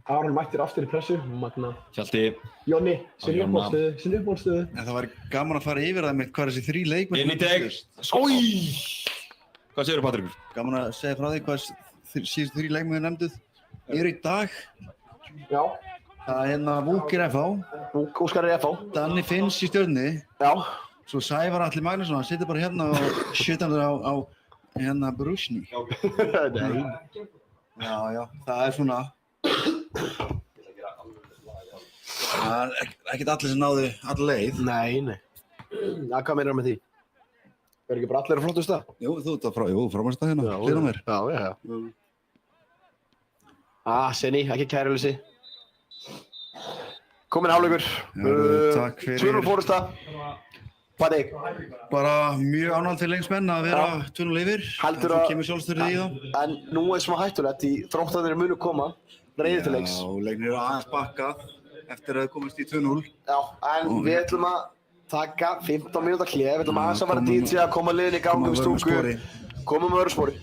Aron mættir aftur í pressu. Magna. Hjalti. Jonni, sinni Jonna. uppbólstöðu. En það var gaman að fara yfir það með hvað þessi 3 leikmenn Inn í teg. Ói! Hvað segirðu, Patrikur? Gaman að segja frá því hvað síðustu 3 leikmenn nefnduð eru í dag. Já. Það er hérna Vúkir FH, Óskar er FH. Danni Finns í Stjörnunni, Já. svo Sævar Atli Magnússon, hann situr bara hérna og sjötandur á hérna Brúsni. Nei. Já, það er svona. Það er ekkert allir sem náðu alla leið. Nei. Já, hvað meinar með því? Er ekki bara allir að flottast það? Jú, þú ert frámast það hérna, hlýra mér. Já. Senni, ekki kæruleysi. Komin hálfleikur. Takk fyrir. 2-0 fórusta. Patti. Bara mjög ánægð til lengsmenn að vera 2-0 yfir. Heldur að... Þú kemur sjálfstyrðið í það. En nú er smá hættulegt í Þróttarnir munu koma. Reiðir til leiks. Já, leiknir eru aðeins bakkað eftir að það komist í 2-0. Já, en við ætlum að taka 15 mínúta hlé. Við ætlum aðeins að fara DJ að koma liðin í gang um stúku. Komum með öðru spori.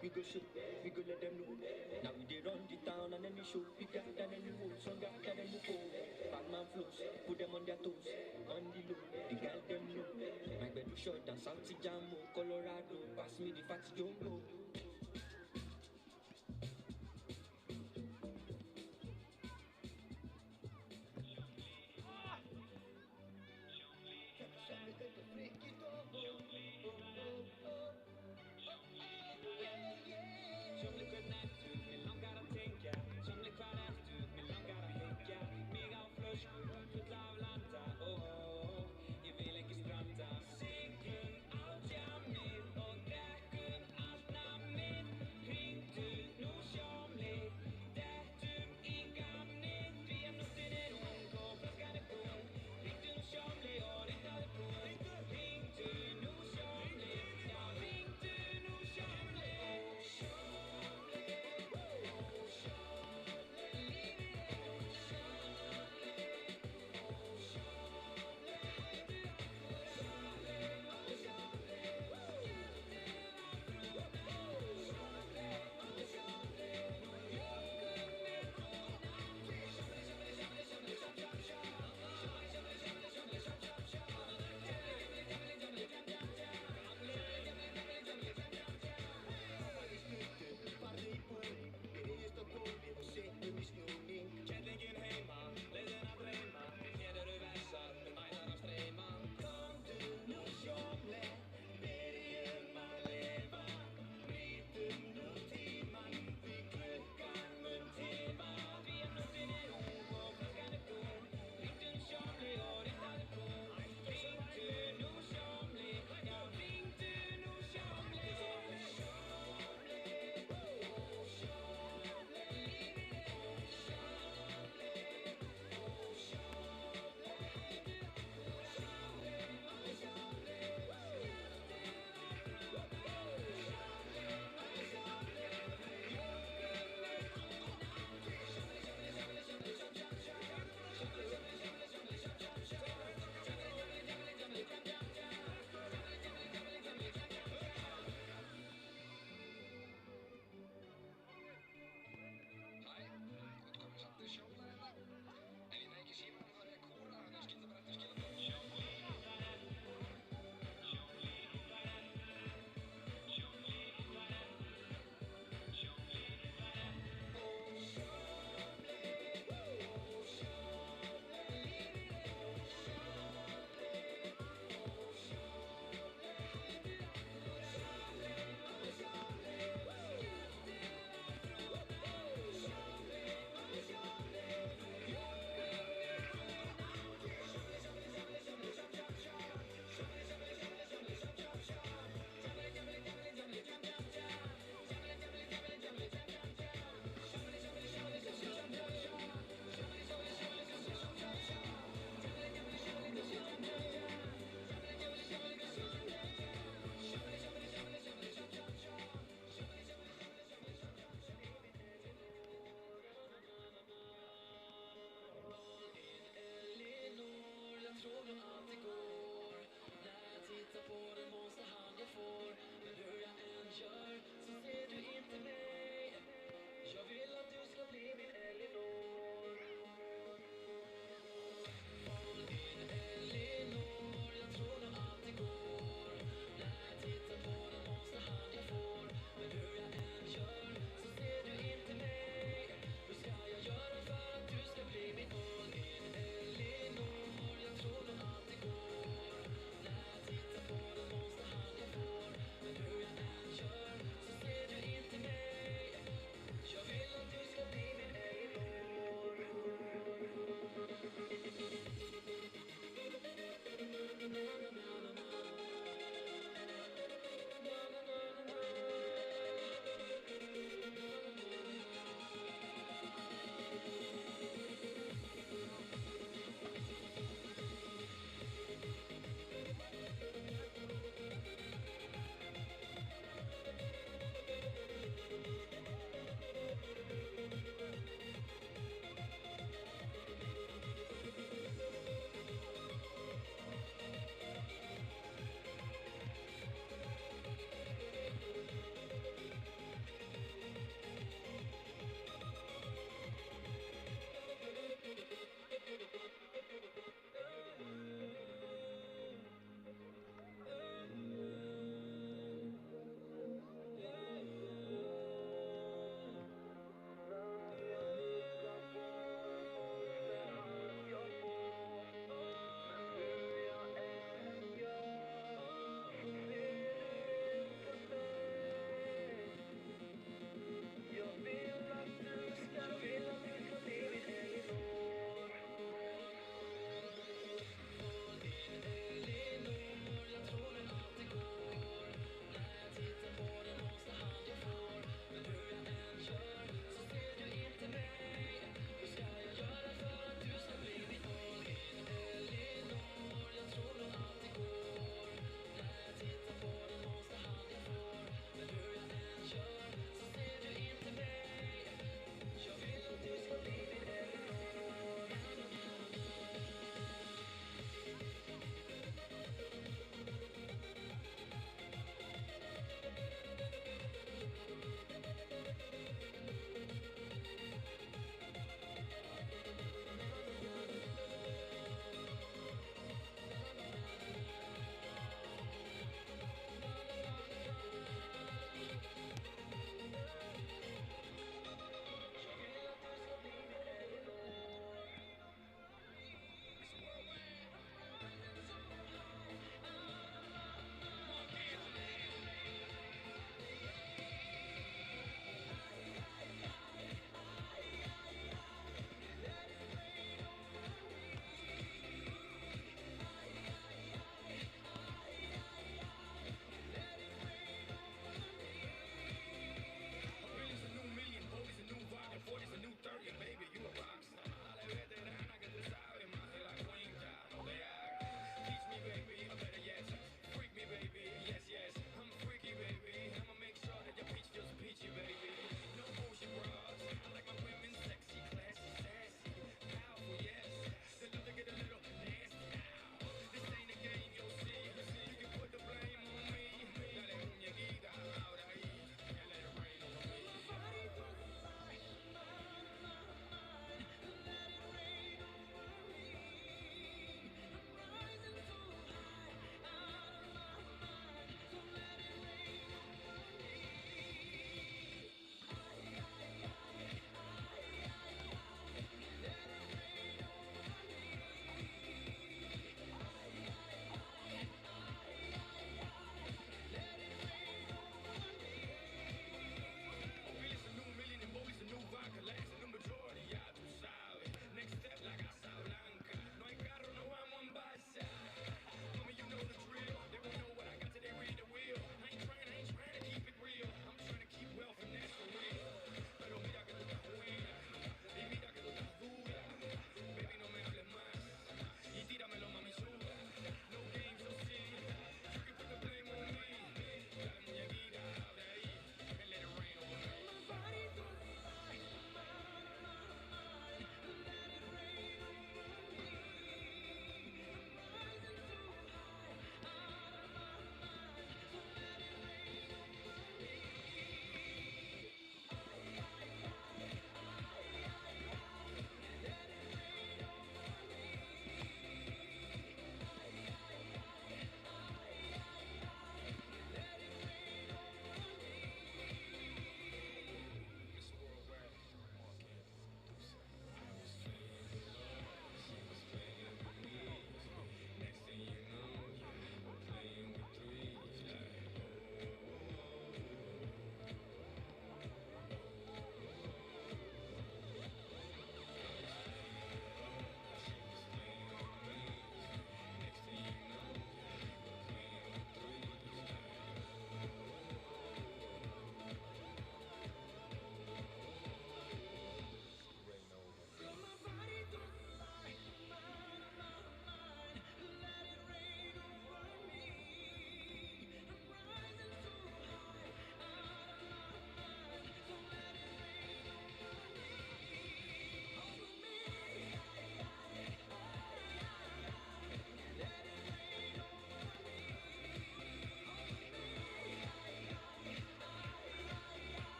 We go shoot, we go let them know. Now we dey run the town and then we show. We got and then we hold, stronger than them we fall. Batman flows, put them on their toes. On the low, the girl them know. My bed is short and South Jammo, Colorado. Pass me the fatty jumbo.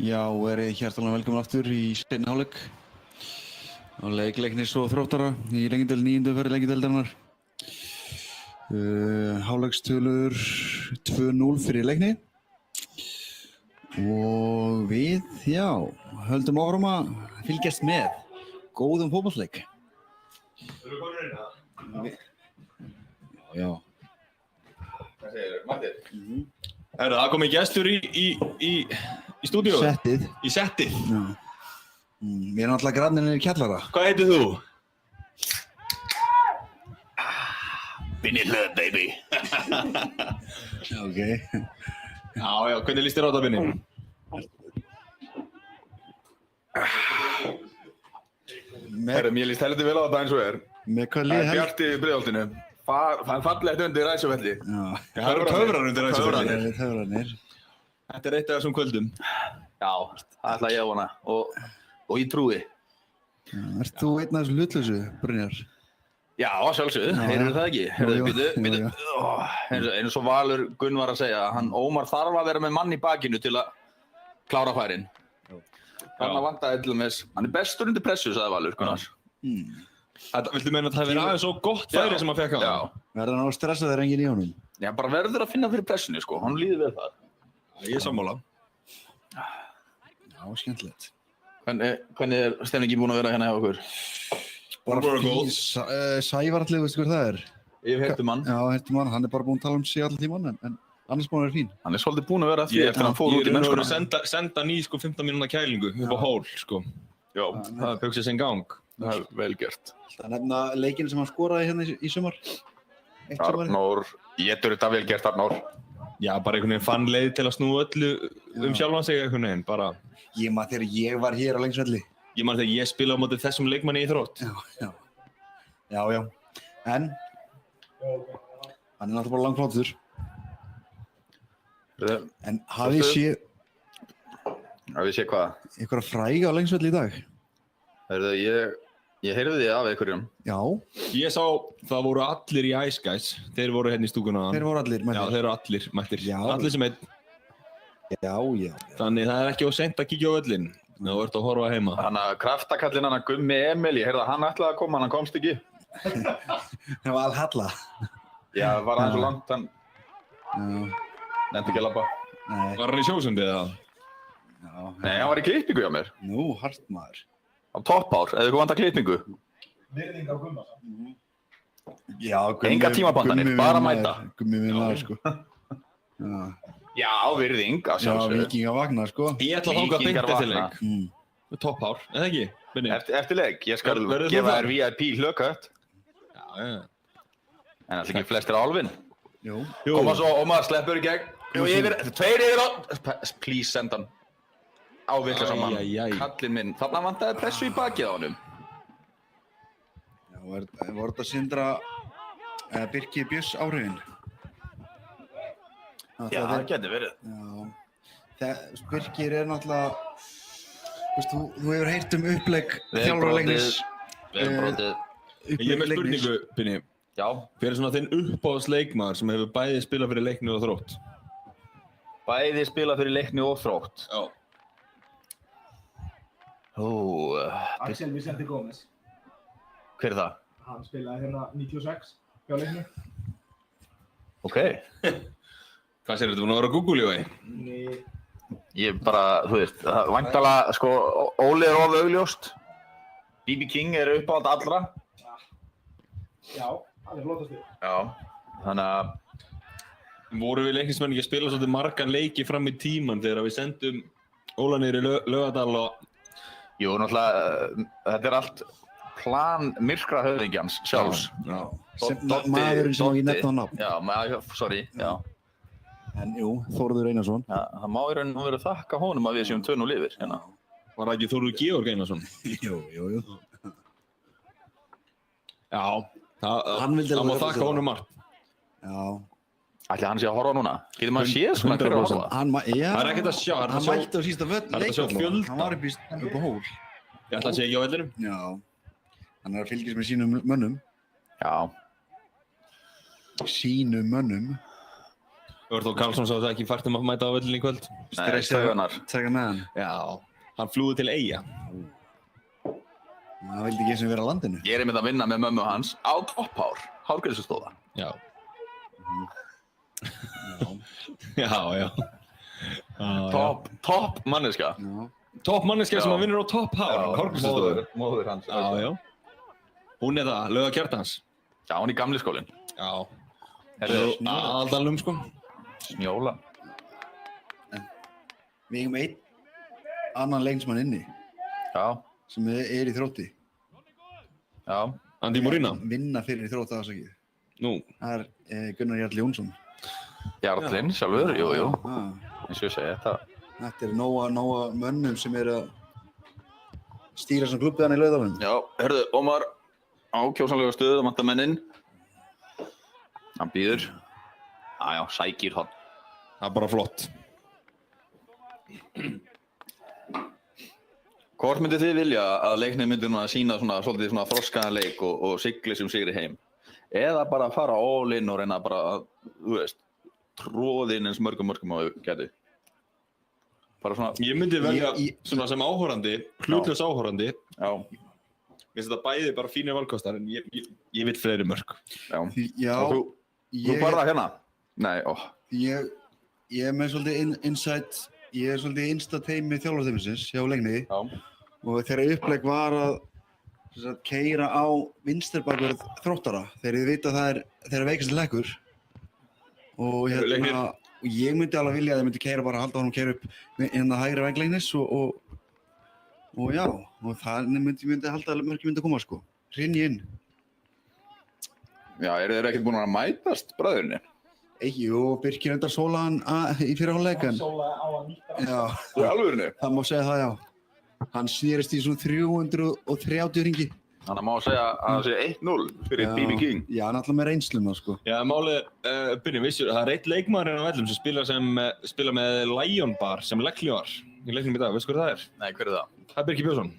Já, verið hjartanlega velkomin aftur í seinni hálfleik á leik Leiknis og Þróttara í lengjudeild 9. umferð Lengjudeildarinnar. Hálfleikstölur 2-0 fyrir Leikni og við, já, höldum áfram að fylgjast með góðum fótboltaleik. Eru konur inn það? Já. Hvað segir þau? Mattir? Herru, það komið gestur í stúdíu? Settið. Í settið? Já. Við erum alltaf grannir í kjallara. Hvað heitir þú? Binni Hlöð, baby. Ok. Já, hvernig líst þér á þetta, Binni? Herru, mér líst heldur vel á þetta eins og er. Með hvað Það lið er bjart í Breiðholtinu. Það er fallegt undir Ræsjafelli. Já. Það eru töfrar undir Ræsjafelli. Töfrarnir. Þetta er eitt af þessum kvöldum. Já, það ætla ég að vona og ég trúi. Ert þú einn af þessu hlutlausu, Brynjar? Já, sjálfsögðu, heyrðu það ekki? Heyrðu, eins og Valur Gunn var að segja, Ómar þarf að vera með mann í bakinu til að klára færin. Þannig að vantaði til dæmis, hann er bestur undir pressu, sagði Valur Gunnar. Viltu meina að það hefði verið aðeins svo gott færi sem að fekk á hann? Já. Verður hann á stressaður enginn í honum? Já, bara verður að finna fyrir pressunni, sko. Hann líður vel það. Ég er sammála. Já, skemmtilegt. Hvernig er stemningin búin að vera hérna hjá okkur? Bara góð. Sævar allir, veistu hver það er? Ég hef heyrt um hann. Já, heyrt um hann. Hann er bara búinn að tala um sig allan tíman, en annars búinn að vera fín. Hann er svolítið búinn að vera að því eftir að hann fór út í Ég mennskuna. er senda ný 15 mínúna kælingu upp á hól, sko. Já, Það hugsið sinn gang. það er vel gert. Það nefna leikinn sem hann skoraði hérna í sumar. Eitt sumarið. Arnór, getur þetta vel gert, Arnór. Já, bara einhvern veginn fann leið til að snúa öllu sjálfan sig einhvern veginn, bara. Ég maður þegar ég var hér á Lengsvelli. Ég man þegar ég spila á móti þessum leikmanni í Þrótt. Já. En hann er náttúrulega bara langflottur. En hafið séð Hafið sé hvað? einhverja fræga á Lengsvelli í dag? Heyrðu, ég heyrði því af einhverjum. Já, Ég sá, það voru allir í Ice Guys. Þeir voru hérna í stúkuna. þeir voru allir Já, mættir. þeir eru allir mættir. Já. Allir sem einn. Já. Þannig það er ekki of seint að kíkja á öllin. Þú ert að horfa heima. Hann að kraftakallinn hann að Gummi Emil, ég heyrði að hann ætlaði að koma, hann komst ekki. Það var Al-Halla. Já, var aðeins svo langt, hann Já. nefndi ekki að labba. Nei. Var hann í sjósundi eða? Já. Nei, hann var í klippingu hjá mér. Nú, hart maður. Á toppár, eða ykkur vantar klippingu. Virðing á Gumma. Já, Engar tímapantanir, bara mæta. Gummi minn maður, sko. Já. Já, virðing, að Já, sjálfsögðu. Víkinga vagnar, sko. Ég ætla að þanga beint Víkingar eftir vakna. leik. Toppár, eða ekki? Binni? Eftir leik, ég skal Verður þú gefa þar? þér VIP hlökött, Já. en alltaf ekki flestir á álfinn. Jú. Koma svo, Ómar, sleppur í gegn. Jú, tveir yfir á... Please, send hann. Á vitlega saman. Kallinn minn. Þarna vantaði pressu í bakið á honum. Já, voru þetta Sindra Birki Björns áhrifin? Já, það getur verið. Já. Birkir er náttúrulega... Þú hefur heyrt um upplegg þjálfara Leiknis. Vel brotið. Ég er með spurningu, Binni. Já. Hver er svona þinn uppáhaldsleikmaður sem hefur bæði spilað fyrir Leikni og Þrótt? Bæði spila fyrir Leikni og Þrótt. Já. Ó, Axel Vicente Gómez. Hver er það? Hann spilaði hérna 96 hjá leikni. Ok. Hvað sér þetta búin að vera á Google í vegi? Ég bara, þú veist, væntanlega, sko, Óli er of augljóst. B.B. King er uppáhald allra. Já, hann er flottastur. Já, þannig að Voru við leiknismenn ekki að spila svolítið margar leiki fram í tíman þegar við sendum Óla niður í Laugardal og... jú, náttúrulega, þetta er allt plan myrkra höfðingjans sjálfs. Já. Maðurinn sem ekki nefna á nafn. Já, sorry, já. En jú, Þórður Einarsson. Já, það má í raun og veru þakka honum að við séum 2-0 yfir, hérna. Var það ekki Þórður Georg Einarsson? Jú. Já, Hann vildi það má alveg þakka honum margt. Já. Ætli hann sé að horfa núna? Getur maður séð svona hver er að horfa? Já. Það er ekkert að sjá, Hann mætti á sísta Það er að sjá leikvöld. fjölda. Hann var upp á hól. Ég ætla að segja ekki á vellinum. Já. Hann er að fylgjast með sínum mönnum. Já. Sínum mönnum. Örþór Karlsson sá það ekki fært að mæta á vellinu í kvöld. Nei, stöðunar. Taka með hann. Já, hann flúði til Eyja. Hann vildi ekki eins og vera á landinu. Ég er einmitt að vinna með mömmu hans á Topphár, hárgreiðslustofa. Já. Já. Topp manneska. Já. Topp manneska sem Já. að vinnur á Topp Hár, hárgreiðslustofu. Móður hans. Já. Hún er það, Lauga Kjartans. Já, hún í gamli skólinn. Já. Herðu, Aðaldalum sko. Snjóla. Við eigum einn annan leiknismann inni Já, sem er í Þrótti. já. Andi Morína. Vinna fyrir Þrótt aðsakið. Nú. Það er Gunnar Jarl Jónsson. Jarlinn sjálfur, jú. Ah, Eins og ég segi, þetta. Þetta er nóga mönnum sem er að stýra svona klubbið hann í Laugardalnum. Já, herðu, Ómar á kjósanlega stöðu, vantar mennin. Hann býður. Já, sækir hann. Það er bara flott. Hvort myndið þið vilja að leiknir myndi núna sína svolítið svona þroskaðan leik og sigli sem sigri heim? Eða bara fara all in og reyna bara að, þú veist, tróða inn eins mörgum á gæti? Bara svona... Ég myndi velja svona sem áhorandi, hlutlaus áhorandi. Já. Mér finnst þetta bæði bara fínir valkostar en ég vil fleiri mörg. Já. Já. Og þú bara hérna? Nei, Ég er með svolítið insight, ég er svolítið insta-teimi þjálfarteimisins hjá Leikni. Já. Og þeirra upplegg var að keyra á vinstirbakvörð Þróttara þegar þið vita að það er þeirra veikasti leggur. Og ég myndi alveg vilja að þið myndi keyra bara halda honum keyra upp hérna hægri vegg Leiknis og já, og það myndi halda að mörki myndi að koma sko. Hrynja inn. Já, eru þeir ekkert búin að mætast, bræðurinn? Jú, Birkir endar sólaðan í fyrra hálfleik. Sólaði á að nýta. Já. Í alvörunni? Það má segja það, já. Hann snerist í svona 330 ringi. Þannig að má segja að það sé 1-0 fyrir B.B. King. Já, hann er alltaf með reynsluna, sko. Já, málið, byrjum, vissur, það er eitt leikmaður hérna á vellum sem spila með Lion Bar sem leikljúar í leiknum í dag. Veistu hver það er? Nei, hver er það? Það er Birkir Björnsson.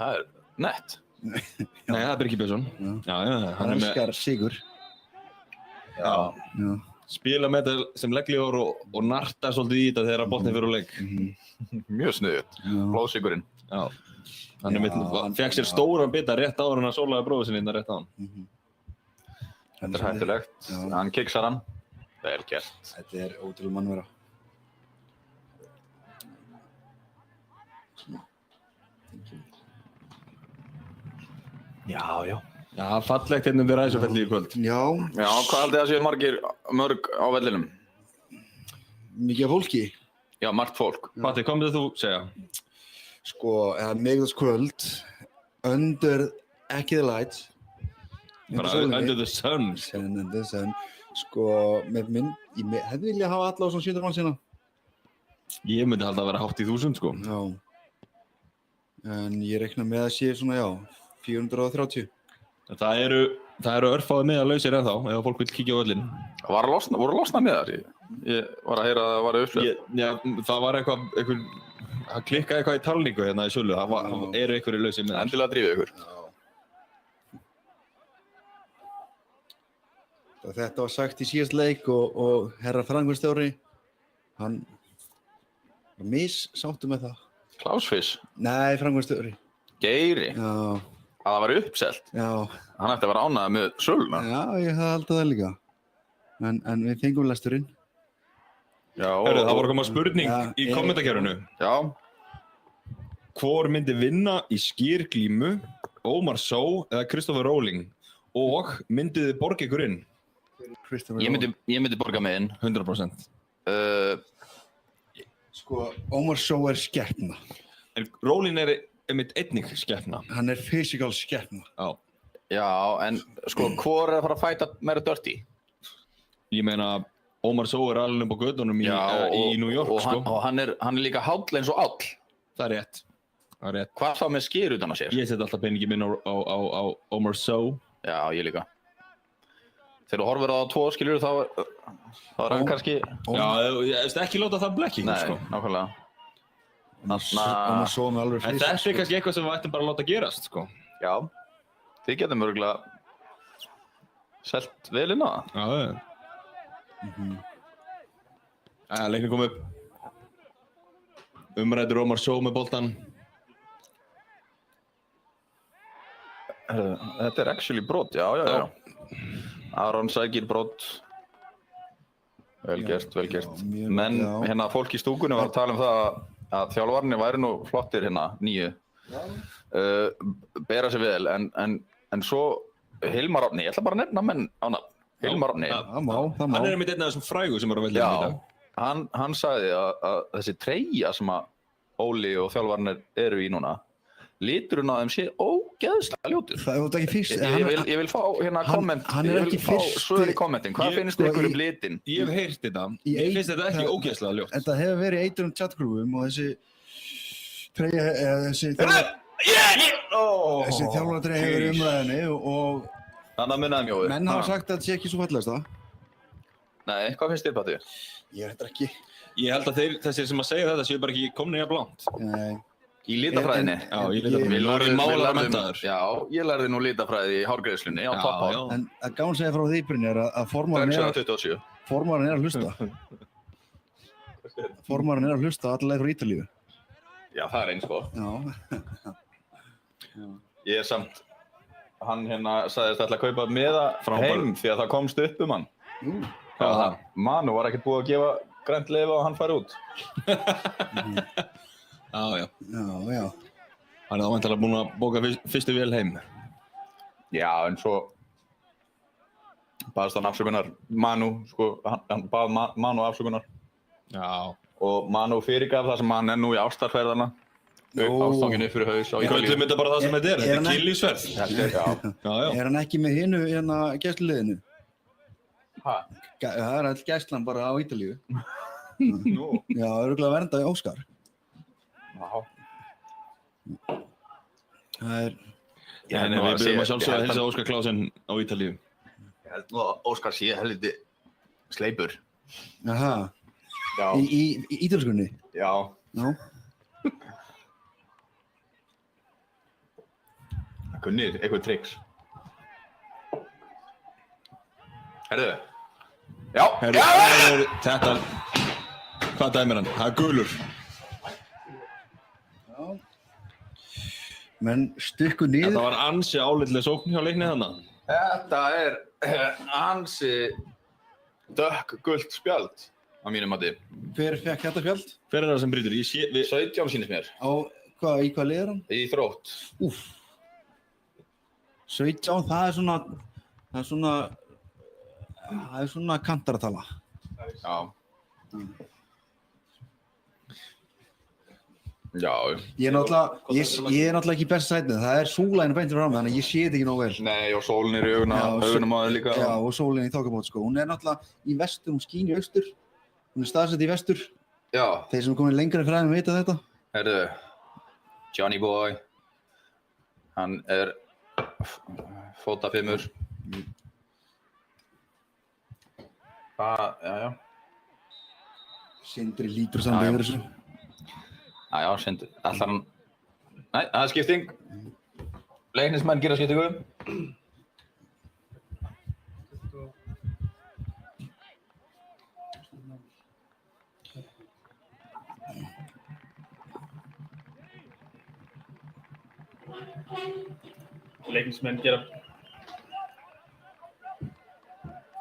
Það er nett. Nei, það er Birkir Björnsson. Já, hann elskar sigur. Já. Spila með þetta sem leikljúar og narta svolítið í þetta þegar að botni fyrir á leik. Mjög sniðugt. Blóðsigurinn. Já. Hann fekk sér stóran bita rétt áður en að sólaði bróðu sinni rétt á hann. Þetta er hættulegt. Hann kiksar hann. Vel gert. Þetta er ótrúlega mannvera. Já. Já, fallegt hérna við Ræsufelli í kvöld. Já. Já, hvað haldið það séu mörg á vellinum? Mikið af fólki. Já, margt fólk. Patti, hvað myndið þú segja? Sko, miðvikudagskvöld, under ekki the lights. Bara under the sun. Under the sun. Sko, ég hefði viljað hafa alla á svona 700 manns hérna. Ég myndi halda að vera hátt í 1000, sko. Já. En ég reikna með að sé svona, já, 430. Það eru örfáði miðalausir ennþá, ef fólk vil kíkja á völlinn. Voru losnað miðar? Ég var að heyra að það var uppslega. Já, það var það klikkaði eitthvað í talningu hérna í sölu. Það eru einhverju lausir miðar. Endilega drífið ykkur. Þetta var sagt í síðast leik og herra framkvæmdastjóri, hann var missáttur með það. Klaus Fish? Nei, framkvæmdastjóri. Geiri? Já. að það var uppselt. Já. Hann ætti að vera ánægður með söluna. Já, ég hafði haldið það líka. En við fengum lesturinn. Já. Herru, það var að koma spurning í Já, kommentarkerfinu. Já. Hvor myndi vinna í skýrglímu, Omar Sow eða Christopher Rowling? Og myndið þið borga ykkur inn? Ég myndi borga mig inn. 100%. Sko, Omar Sow skepna. En Rowling einmitt einnig skepna. Hann physical skepna. Já. Já, en sko, hvor að fara að fæta meira dirty? Ég meina, Omar Sow alveg upp á gödunum í New York, sko. Og hann er líka háll eins og all. Það er rétt. Hvað þá með skýr utan að sér? Ég set alltaf peningi minn á Omar Sow. Já, ég líka. Þegar þú horfir á 2 skiljur þá er hann kannski... Já, ekki láta það blekking, sko. Nei, nákvæmlega. Omar Sow með alveg En þetta kannski eitthvað sem við ættum bara að láta gerast, sko. Já, þið getum örgulega selt vel inn á það. Já. Leiknir kom upp. Umræddur Omar Sow með boltan. Þetta er actually brot, já. Aron sækir brot. Vel gert. Men hérna fólk í stúkunni var að tala um það að þjálfarnir væri nú flottir hérna, 9. Bera sig vel, en svo Hilmar Árni, ég ætla bara að nefna menn á nafn. Hilmar Árni. Það má. Hann er einmitt einn af þessum frægu sem eru að velja í dag. Já, hann sagði að þessi treyja sem að Óli og þjálfarnir eru í núna, liturinn á þeim sé ógeðslega ljótur. Það er ekki fyrst. Ég vil fá hérna komment, hann er ekki fyrsti. Svör í kommentin. Hvað finnst ykkur litin? Ég hef heyrt þetta. Ég finnst þetta ekki ógeðslega ljótt. Þetta hefur verið í eitrum chatgrúfum og þessi þjálfaratreyja hefur verið umræðinni og Þannig að munnaði mjóðu. menn hafa sagt að þetta sé ekki svo fallegast það. Nei, hvað finnst þér, Patti? Ég þetta ekki. Ég held að þessir sem að segja þetta séu bara ekki komnir jafn langt. Nei. Í litafræðinni? Já, í litafræðinni. Við erum málaðar menntaður. Já, ég lærði nú litafræði í hárgreiðslunni á toppár. En að gáðan segja frá því, Brynjar, að formaðurinn er að hlusta. Formaðurinn er að hlusta allavega frá Ítalíu. Já, það er eins sko. Ég er samt, hann hérna sagðist ætla að kaupa miða heim því að það komst upp hann. Já, Manu var ekkert búið að gefa grænt leyfi og hann fær út. Já. Hann er þá væntanlega búinn að bóka fyrstu vél heim. Já, en svo baðst hann afsökunar. Manu, sko, hann bað Manu afsökunar. Já. Og Manu fyrirgaf það sem hann nú í ástarferðarna. Ástangin upp fyrir haus á Ítalíu. Köllum þetta bara það sem þetta er. Þetta er kynlífsferð. Já. Er hann ekki með hinu hérna gæsluliðinu? Hæ? Það er all gæslan bara á Ítalíu. Nú. Já, örugglega vernda í Óskar. Já. Það er... Já, við byrjum að sjálfsögða að hilsa Óskar Klausen á Ítalíu. Ég held nú að Óskar sé helviti sleipur. Aha. Já. Í ítalskunni? Já. Já. Það kunnir eitthvað tricks. Herðu. Já. Þetta, hvað dæmir hann? Það er gulur. Já. Menn stukku niður. Þetta var ansi álitlega sókn hjá Leikni þarna. Þetta er ansi dökk-gult spjald á mínum mati. Hver fekk þetta spjald? Hver er það sem brýtur? 17 sýnist mér. Í hvað lið er hann? Í Þrótt. 17, það er svona kantaratala. Já. Já. Ég er náttúrulega ekki í besta sætið. Það er sólæn beintur frá mig, þannig að ég sé þetta ekki nógu vel. Nei, og sólin er í augunum á þér líka. Já, og sólin í þokkabót, sko. Hún er náttúrulega í vestur, hún skín í austur. Hún er staðsett í vestur. Já. Þeir sem er komin lengra í fræðum vita þetta. Herðu, Johnny Boy. Hann er fótafimmur. Já. Sindri lítur saman yfir þessu. Já, Sindri. Ætlar hann... Nei, það er skipting. Leiknismenn gera skiptingu. Leiknismenn gera...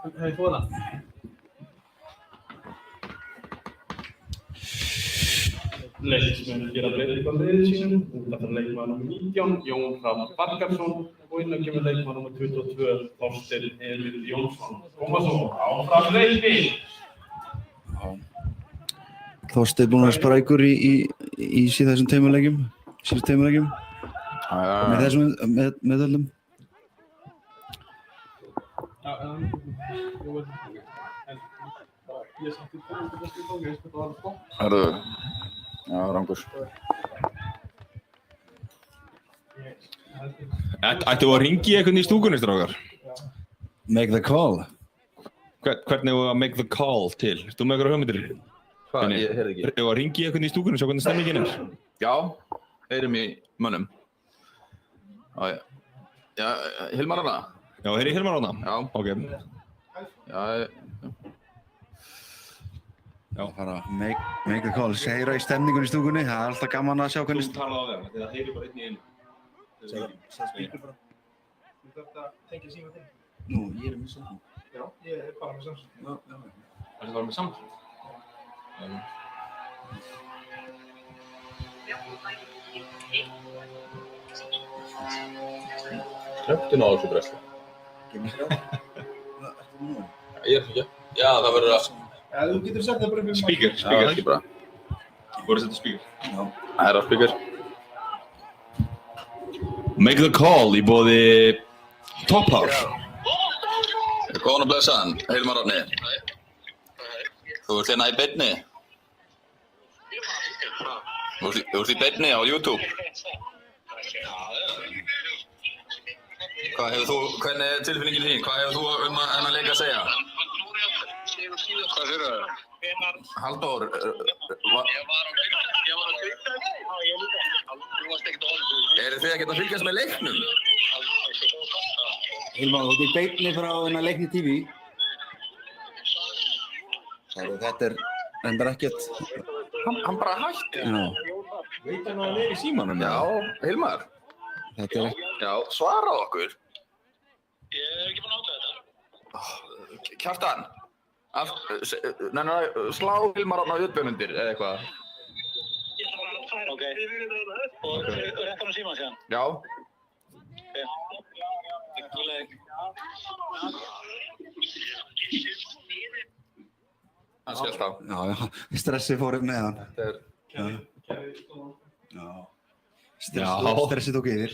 Hefur þú það? Leiknismenn gera breytingu á liði sínum. Þetta er leikmaður nr. 19, Jón Hrafn Barkarsson og innan kemur leikmaður nr. 22, Þorsteinn Emil Jónsson. Tómasson, áfram Leiknir! Þorsteinn búinn að vera sprækur í þessum tveimur leikjum. Með öllum. Ég satt í bestu gangi, þetta var flott. Herðu, já, rangur. Ættu að ringi einhvern í stúkunni, strákar? Make the call. Hvernig hefur að make the call til? Ertu með einhverja hugmyndir? Hvað, ég heyrði ekki. Hefur að ringi einhvern í stúkunni, sjá hvernig stemmingin er? Já, heyrum í mönnum. Já, Hilmar hana? Já, heyri Hilmar hana? Já. Ok. Já, fara make the call. Heyra í stemningunni í stúkunni. Það er alltaf gaman að sjá hvernig... Þú talaði á þeim, það heyri bara einn í einu. Það spíkur bara. Þú þarft að tengja síma þinn. Nú, ég með samsung. Já, ég bara með samsung. Já. Ertu bara með samsung? Slökktu ná þessu breslu. Gemur sjá. Ertu nú? Ég er ekki. Já, það verður að... Já, þú getur sagt það bara fyrir... Speaker. Ekki bara. Voru að setja speaker? Já. Það er á speaker. Make the call í boði Top House. Góðan og blessaðan, Hilmar Árni. Þú ert hérna í beinni. Þú ert í beinni á YouTube. Hvernig er tilfinningin þín? Hvað hefur þú þennan leik að segja? Hvað segir það? Halldór, Ég var á Grindavík. Þú varst ekkert á orðu. eru þið ekkert að fylgjast með leiknum? Hilmar, þú ert í beinni frá Leiknir TV. Þetta er reyndar ekkert... Hann bara hætti. Já. Veit hann að vera í símanum? Já, Hilmar. Þetta er ekki... Já, svara okkur. Ég er ekki búinn að ákveða þetta. Kjartan, slá Hilmar Árni á utbjörnundir eða eitthvað. Ok. Og rétt hann síma síðan. Já. Hann skellt á. Já, stressið fór upp neðan. Stressið tók yfir.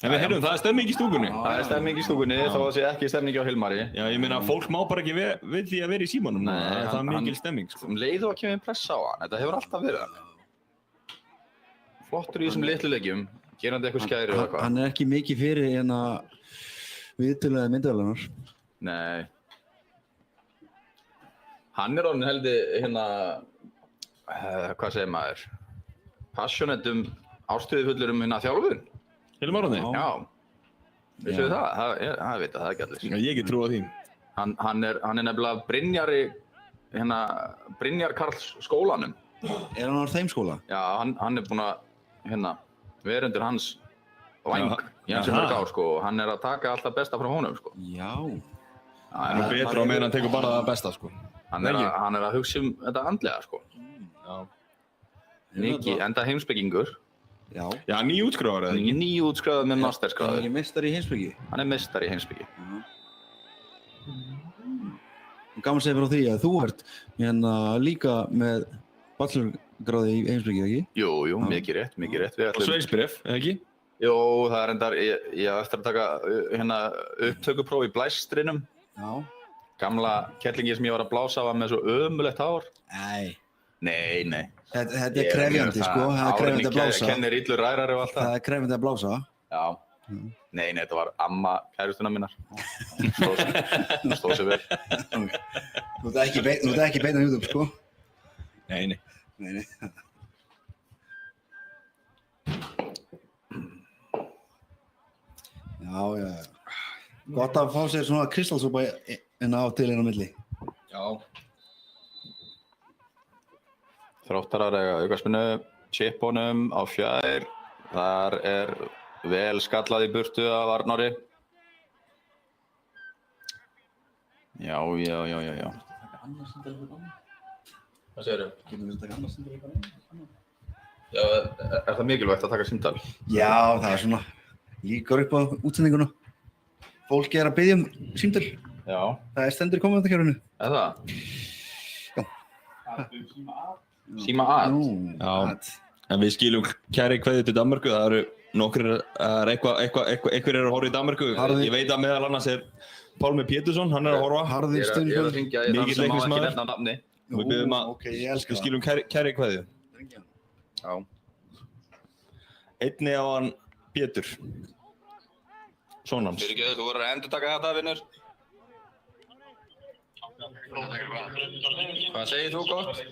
En við heyrðum, það er stemming í stúkunni. Það er stemming í stúkunni, þó að sé ekki stemming á Hilmari. Já, ég meina, fólk má bara ekki við því að vera í símanum. Nei, það er mikil stemming, sko. Leiðu að kemur pressa á hann, þetta hefur alltaf verið hann. Flottur í þessum litlu leikjum, gerandi eitthvað skæri og eitthvað. Hann er ekki mikið fyrir viðtölulega myndavélarnar. Nei. Hann er orðinn heldur hvað segir maður? Passionate ástríðufullur þjálfun. Hilmar Árni? Já. Vissu þið það? Það veit það ekki allir. Já, ég get trú á því. Hann er nefnilega Brynjar Karls skólanum. Er hann á þeim skóla? Já, hann er búinn að vera undir hans væng í hans mörg ár, sko, og hann er að taka alltaf besta frá honum, sko. Já. Það er nú betra á meðan hann tekur bara það besta, sko. Hann er að hugsa þetta andlega, sko. Já. Mikið, enda heimspekingur. Já. Já, nýútskráður eða ekki? Nýútskráður með masterskráður. Hann er ekki meistari í heimspeki? Hann er meistari í heimspeki. Gaman að segja frá því að þú ert líka með bachelorgráði í heimspeki, ekki? Jú, mikið rétt. Og sveinsbréf, eða ekki? Jú, það er endar, ég á eftir að taka upptökupróf í blæstrinum. Já. Gamla kettlingi sem ég var að blása var með svo ömulegt hár. Nei. Þetta er krefjandi, sko. Það er krefjandi að blása. Kennir illur rærari og allt það. Það er krefjandi að blása. Já. Nei, þetta var amma kærustuna minnar. Stóð sér vel. Þú ert ekki beint á YouTube, sko? Nei. Já. Gott að fá sér svona kristalsúpa á til á milli. Já. Þróttarar eiga aukaspinnu, chippunum á fjær. Þar er Vel skallað í burtu af Arnóri. Já. Hvað segirðu? Getum við að taka annars símtal eitthvað? Já, er það mikilvægt að taka símtal? Já, það er svona, líkar upp á útsendinguna. Fólk er að biðja símtal. Já. Það er stendur í kommentarkerfinu. Er það? Já. Síma að? Já. En við skiljum kæri kveðju til Danmörku. Það eru nokkrir, einhver er að horfa í Danmörku. Ég veit að meðal annars er Pálmi Pétursson, hann er að horfa. Harðir Ég er að hringja í þann sem má ekki nefna nafni. Við biðjum að, við skiljum kæri kveðju. Já. Einni á hann Pétur. Son hans. Fyrirgeðu, þú voru að endurtaka þetta, vinnur. Hvað segir þú gott? Ég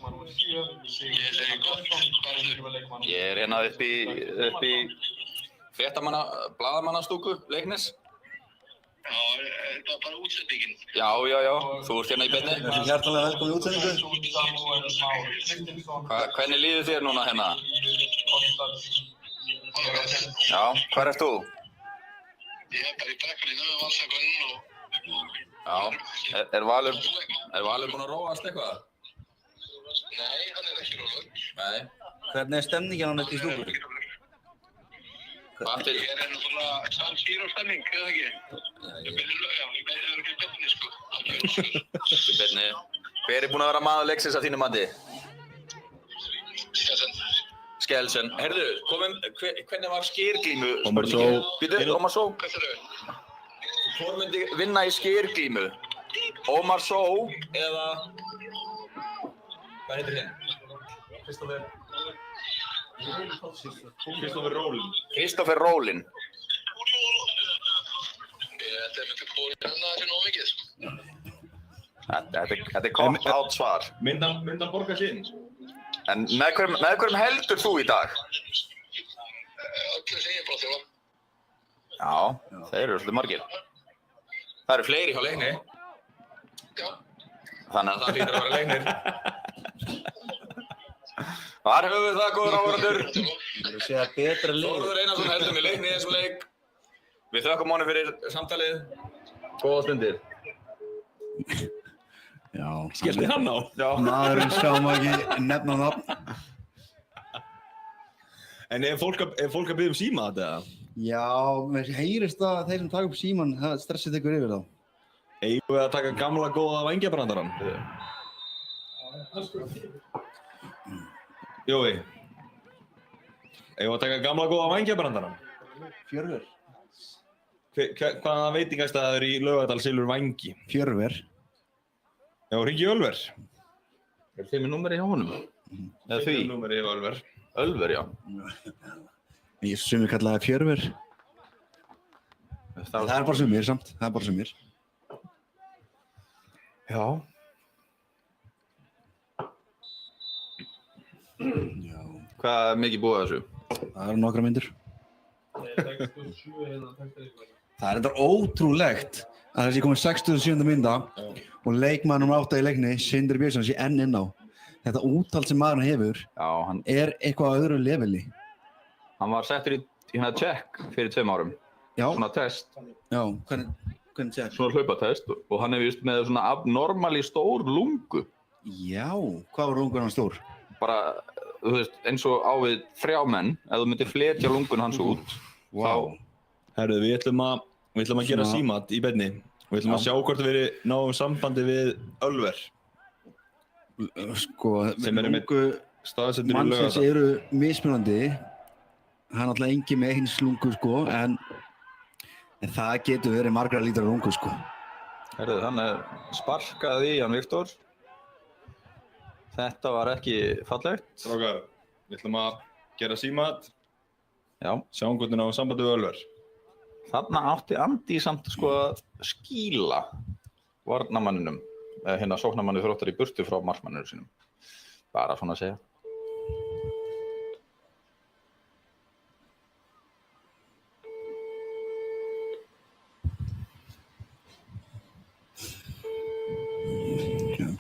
segi gott. Hvað er þú? Ég er hérna upp í blaðamannastúku, Leiknis. Já, þetta var bara útsendingin. Já. Þú ert hérna í beinni. Þessi hjartalega velkomin í útsendingu. Hvernig líður þér núna hérna? Já, hvar ert þú? Ég er bara í brekkunni með valsakonni og... Já, er Valur búinn að róast eitthvað? Nei, hann er ekki rólegur. Nei. Hvernig er stemningin á þetta í stúku? Hvað til? Ég er náttúrulega samskýr og stemning, eða ekki? Ég er ekki beinni, sko. Í beinni. Hver er búinn að vera maður leiksins að þínu mati? Skelsen. Heyrðu, hvernig var skyrglímu? Omar Só. Býtu, Omar Só. Hvað er það? Hvor myndi vinna í skyrglímu? Omar Só eða... Hvað heitir hinn? Kristoffer Rólin. Kristoffer Rólin. Þetta er myndið búin að hanna þessi nóg mikið. Þetta er kort átt svar. Myndan borga sinn. En með hverjum heldur þú í dag? Öllu sem ég bara þjóða. Já, þeir eru svolítið margir. Það eru fleiri hjá Leikni. Já. Þannig að það hlýtur að vera Leiknir. Hvar höfum við það, góður áhorfendur? Þú segja betra lið. Þórður Einarsson heldur með Leikni í þessum leik. Við þökkum honum fyrir samtalið. Góða stundir. Já. Skellti hann á? Já. Maðurinn sjá maður ekki nefna nafn. En er fólk að biðja um síma þetta? Já, mér heyrist að þeir sem taka upp síman, það stressið ykkur yfir þá. Eigum við að taka gamla góða vængjabrandarann? Jói. Eigum við að taka gamla góða vængjabrandarann? Fjörver. Hvaða veitingastæður í Laugardal selur vængi? Fjörver. Já, hringi í Ölver. Er þið með númeri hjá honum? Eða því? Númeri hjá Ölver. Ölver, já. Ég sumir kallaði Fjörver. Það er bara sumir samt, það er bara sumir. Já. Já. Hvað er mikið búið að þessu? Það eru nokkra myndir. Það er þetta ótrúlegt að þessi komið 67. mynda og leikmannum átta í leikni, Sindri Björnsson, sé enn inn á. Þetta úthald sem maðurinn hefur er eitthvað á öðru leveli. Hann var settur í hérna check fyrir 2 árum. Já. Svona test. Já, hvernig check? Svona hlaupatest og hann hefur just með svona abnormali stór lungu. Já, hvað var lungun hann stór? Bara, þú veist, eins og á við 3 menn, ef þú myndir fletja lungun hans út. Vá. Herru, við ætlum að gera símat í beinni. Við ætlum að sjá hvort við náum sambandi við Ölver. Sko, lungu staðsettur í mannsins Laugardal. eru mismunandi. Hann er alltaf engi með eins lungu, sko, en það getur verið margra lítra lungu, sko. Herðu, hann er sparkað í hann, Viktor. Þetta var ekki fallegt. Strákar, við ætlum að gera símat. Já. Sjáum hvort við náum sambandi við Ölver. Þarna átti Andi samt sko að skýla varnarmanninum, hérna sóknarmanni Þróttar í burtu frá markmanninu sínum. Bara svona að segja.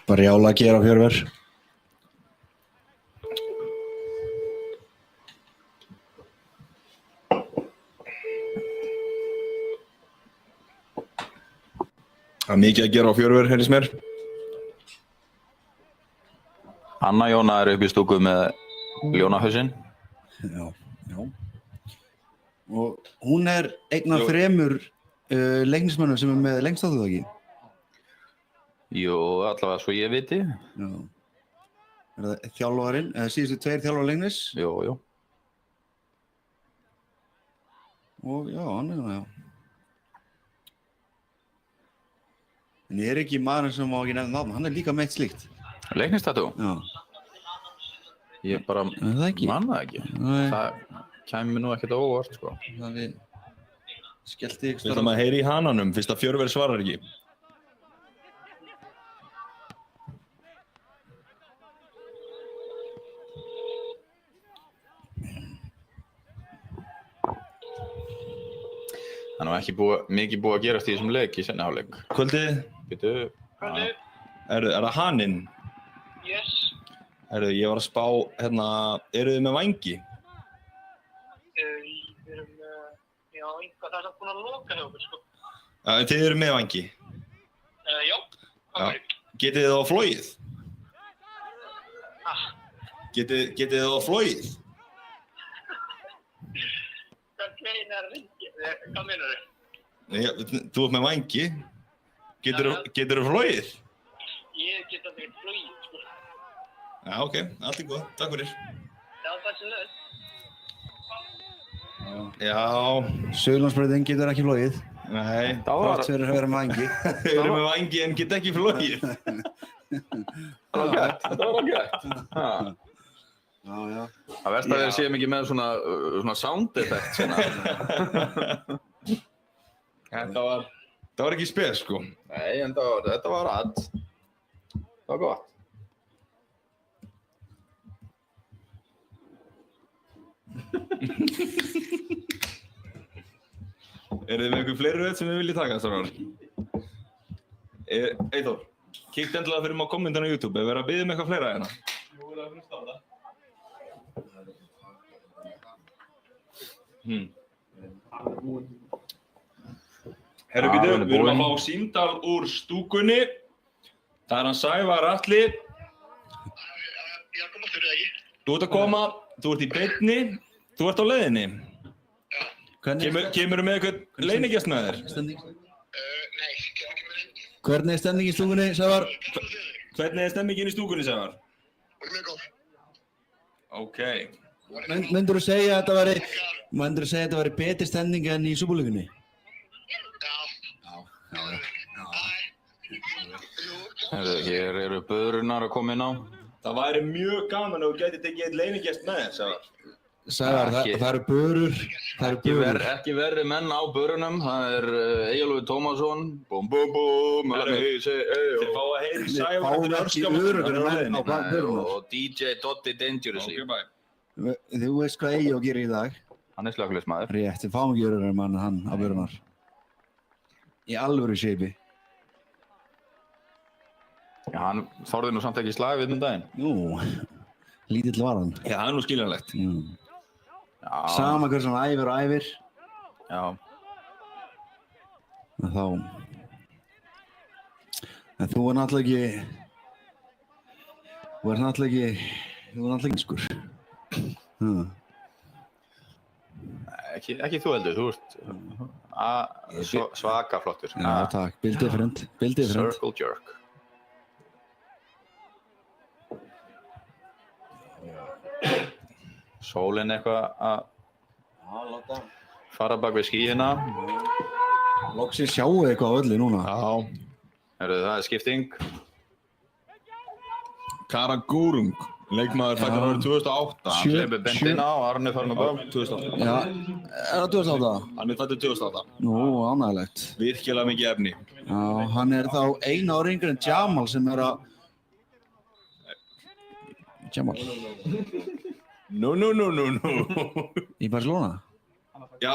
Bara jála að gera Fjörver. Það er mikið að gera á fjörver, heyrðist mér. Anna Jóna upp í stúku með ljónahausinn. Já. Og hún einn af 3 leiknismönnum sem með lengst áttu það ekki? Jú, allavega svo ég viti. Já. Það þjálfarinn, síðustu 2 þjálfar leiknis? Jú. Og já, hann já. En ég ekki maðurinn sem má ekki nefna nafn, hann líka með eitt slíkt. Leiknistatú? Já. Ég bara það ekki? Man það ekki. Nei. Það kæmi mér nú ekkert á óvart, sko. Það við skellti ykkur Við ætlum að heyra í hananum fyrst að fjörver svarar ekki. Það er nú ekki mikið búið að gerast í þessum leik í seinni hálfleik. Kvöldið? Býtu. Kvöldið. Er það haninn? Yes. Ég var að spá, eru þið með vængi? Við erum, já, það er búin að loka hjá okkur, sko. Þið eru með vængi? Já. Getið þið á flogið? Getið þið á flogið? Hvernig að ringja? Hvað meinar þið? Þú ert með vængi. Geturðu flogið? Ég get að ekki flogið, sko. Já, ok. Allt góð. Takk fyrir. Já, takk sem þau. Já. Suðurlandsbrautin getur ekki flogið. Nei. Þrátt fyrir að vera með vængi. Þau eru með vængi en geta ekki flogið. Það var gætt. Já. Það verst að við séum ekki með svona sound effect, svona. Það var ekki spes, sko. Nei, en þetta var rætt. Það var gott. Eru þið með einhver fleiri röð sem þið viljið taka, strákar? Eyþór, kíkt endilega fyrir maður kommentan á YouTube. Er verið að biðja um eitthvað fleira hérna? Jú, það er hlust á það. Herru, býtu, við erum að fá símtal úr stúkunni. Það er hann Sævar Atli. Ég er að koma fyrir það ekki. Þú ert að koma, þú ert í beinni, þú ert á leiðinni. Kemurðu með eitthvað leynigjast með þér? Nei, kemur inn. Hvernig er stemningin í stúkunni, Sævar? Hvernig er stemmingin í stúkunni, Sævar? Hún er mjög góð. Ok. Myndirðu segja að þetta væri betri stemning en í Súbúlíkunni? Hér eru böðrunar að koma inn á. Það væri mjög gaman að þú gæti tekið eitt leynigjast með þér, Sævar. Sævar, það eru börur. Ekki verri menn á börunum. Það er Eyjólfur Tómasson. Búm, búm, búm. Þið fá að heyra í Sævar. Og DJ Dottie Dangerously. Þú veist hvað Eyjó gerir í dag? Hann er slökkviliðsmaður. Rétt, við fáum ekki örugur mann hann á börunar. Í alvöru shape. Já, hann þorði nú samt ekki slag við daginn. Nú, lítill var hann. Já, það er nú skiljanlegt. Sama hver sem æfir og æfir. Já. En þá... En þú er náttúrulega ekki... Þú er náttúrulega ekki einskur. Ekki þú heldur, þú ert svaka flottur. Já, takk. Bill different. Circle jerk. Sólin eitthvað að fara bak við skýina. Loksins sjáu eitthvað á öllu núna. Já. Það er skipting. Karagúrung, leikmaður fættur árið 2008. Hann hleypur bendina og Arni farin að bá. 2008. Já, er það 2008? Hann er fættur 2008. Nú, ánægilegt. Virkilega mikið efni. Já, hann er þá 1 ári yngri en Jamal sem er að... Jamal. No. Í Barcelona? Já,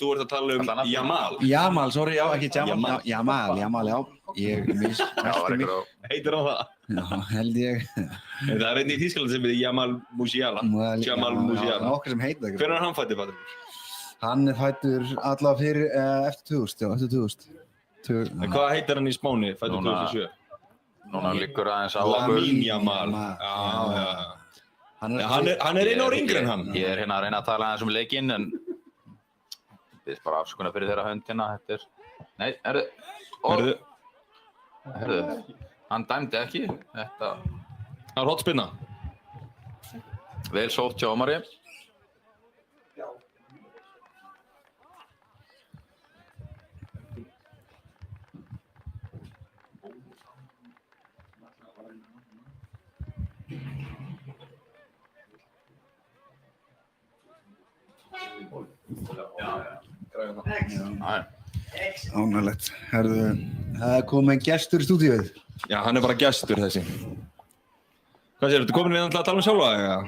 þú ert að tala um Jamal. Jamal, sorry, já, ekki Jamal. Jamal, já. Ég mismælti mig. Heitir hann það? Já, held ég. Það er einn í Þýskaland sem heitir Jamal Musiala. Jamal Musiala. Já, okkur sem heitir það. Hvenær er hann fættur? Hann er fættur allavega fyrir eftir 2000, já, eftir 2000. En hvað heitir hann í Spáni, fæddur 2007? Núna liggur aðeins á okkur. Lamine Yamal. Já. Hann er einu ári yngri en hann. Ég hérna að reyna að tala aðeins leikinn, en við bara afsökunar fyrir þeirra hönd hérna. Þetta er... Nei, Herðu, hann dæmdi ekki. Þetta... Það var hornspyrna. Vel sótt hjá Ómari. Ánægilegt. Herðu, það er kominn gestur í stúdíóið. Já, hann er bara gestur þessi. Hvað sér, ertu komin við að tala sjálfa, eða?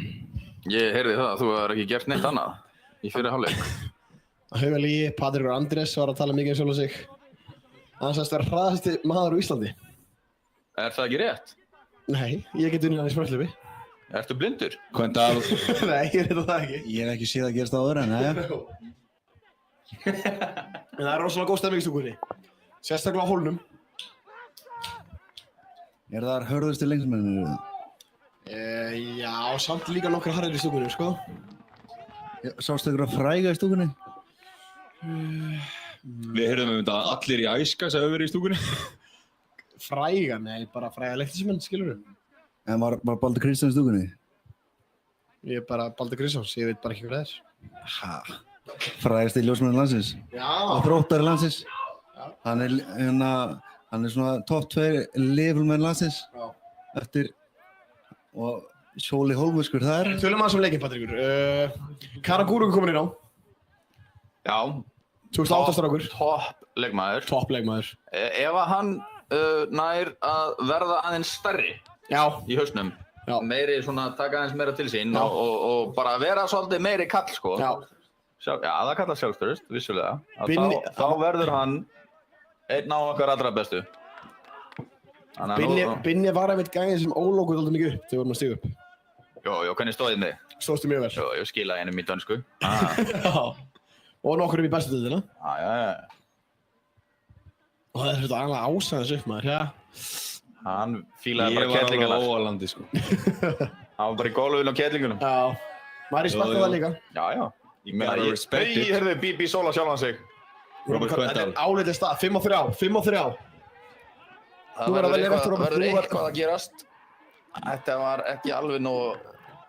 Ég heyrði það að þú hefur ekki gert neitt annað í fyrri hálfleik. Haugalíi, Patrik Andrés var að tala mikið sjálf sig. Hann sagðist vera hraðasti maður á Íslandi. Er það ekki rétt? Nei, ég get unnið hann í spröðlöfi. Ertu blindur? Hvernig að... Nei, ég veit það ekki. Ég hef ekki séð að gerast áður en það. En það er rosalega góð stemming í stúkunni. Sérstaklega á hólnum. Er það hörðustu lengsmennir? Já, samt líka nokkra harðir í stúkunni, sko. Sástu ykkur að fræga í stúkunni? Við heyrðum þetta allir í æska sem hefur verið í stúkunni. Fræga? Nei, bara fræga leiknismenn, skilurðu. En var Baldur Kristján í stúkunni? Ég er bara Baldur Kristjáns, ég veit bara ekki hvað það er. Ha? Frægasti ljósmennir landsins? Já. Og Þróttari landsins? Já. Hann er svona topp 2 levelmenn landsins. Já. Eftir... Og Sjóli Hólmuskur, það er... Tölum aðeins leikinn, Patrikur. Karagúru komin inn á. Já. 2008 strákur. Topp leikmaður. Topp leikmaður. Ef að hann nær að verða aðeins stærri í hausnum, meiri svona taka aðeins meira til sín og bara vera svolítið meiri kall, sko. Já, það kallast sjálfstörust, vissulega. Þá verður hann einn á okkar allra bestu. Binni var einmitt gæðin sem ólókuð alltaf mikið upp þegar við vorum að stíga upp. Jó, hvernig stóðið mig? Stóðstu mjög vel. Jó, ég skilaði einum í dönsku. Já. Og nokkur upp í bestu deildina. Já. Og það er þetta annað ásæðis upp, maður, já. Hann fílaði bara kettlingarnar. Ég var alveg á Ólandi, sko. Hann var bara í gólfinu á kettlingunum. Já. Maður respekta það líka. Já. Ég meina, heyrðu, Bibi Sola sjálfan sig. Robert Kvendal. Álitið stað, 5-3. Það verður eitthvað að gerast. Þetta var ekki alveg nógu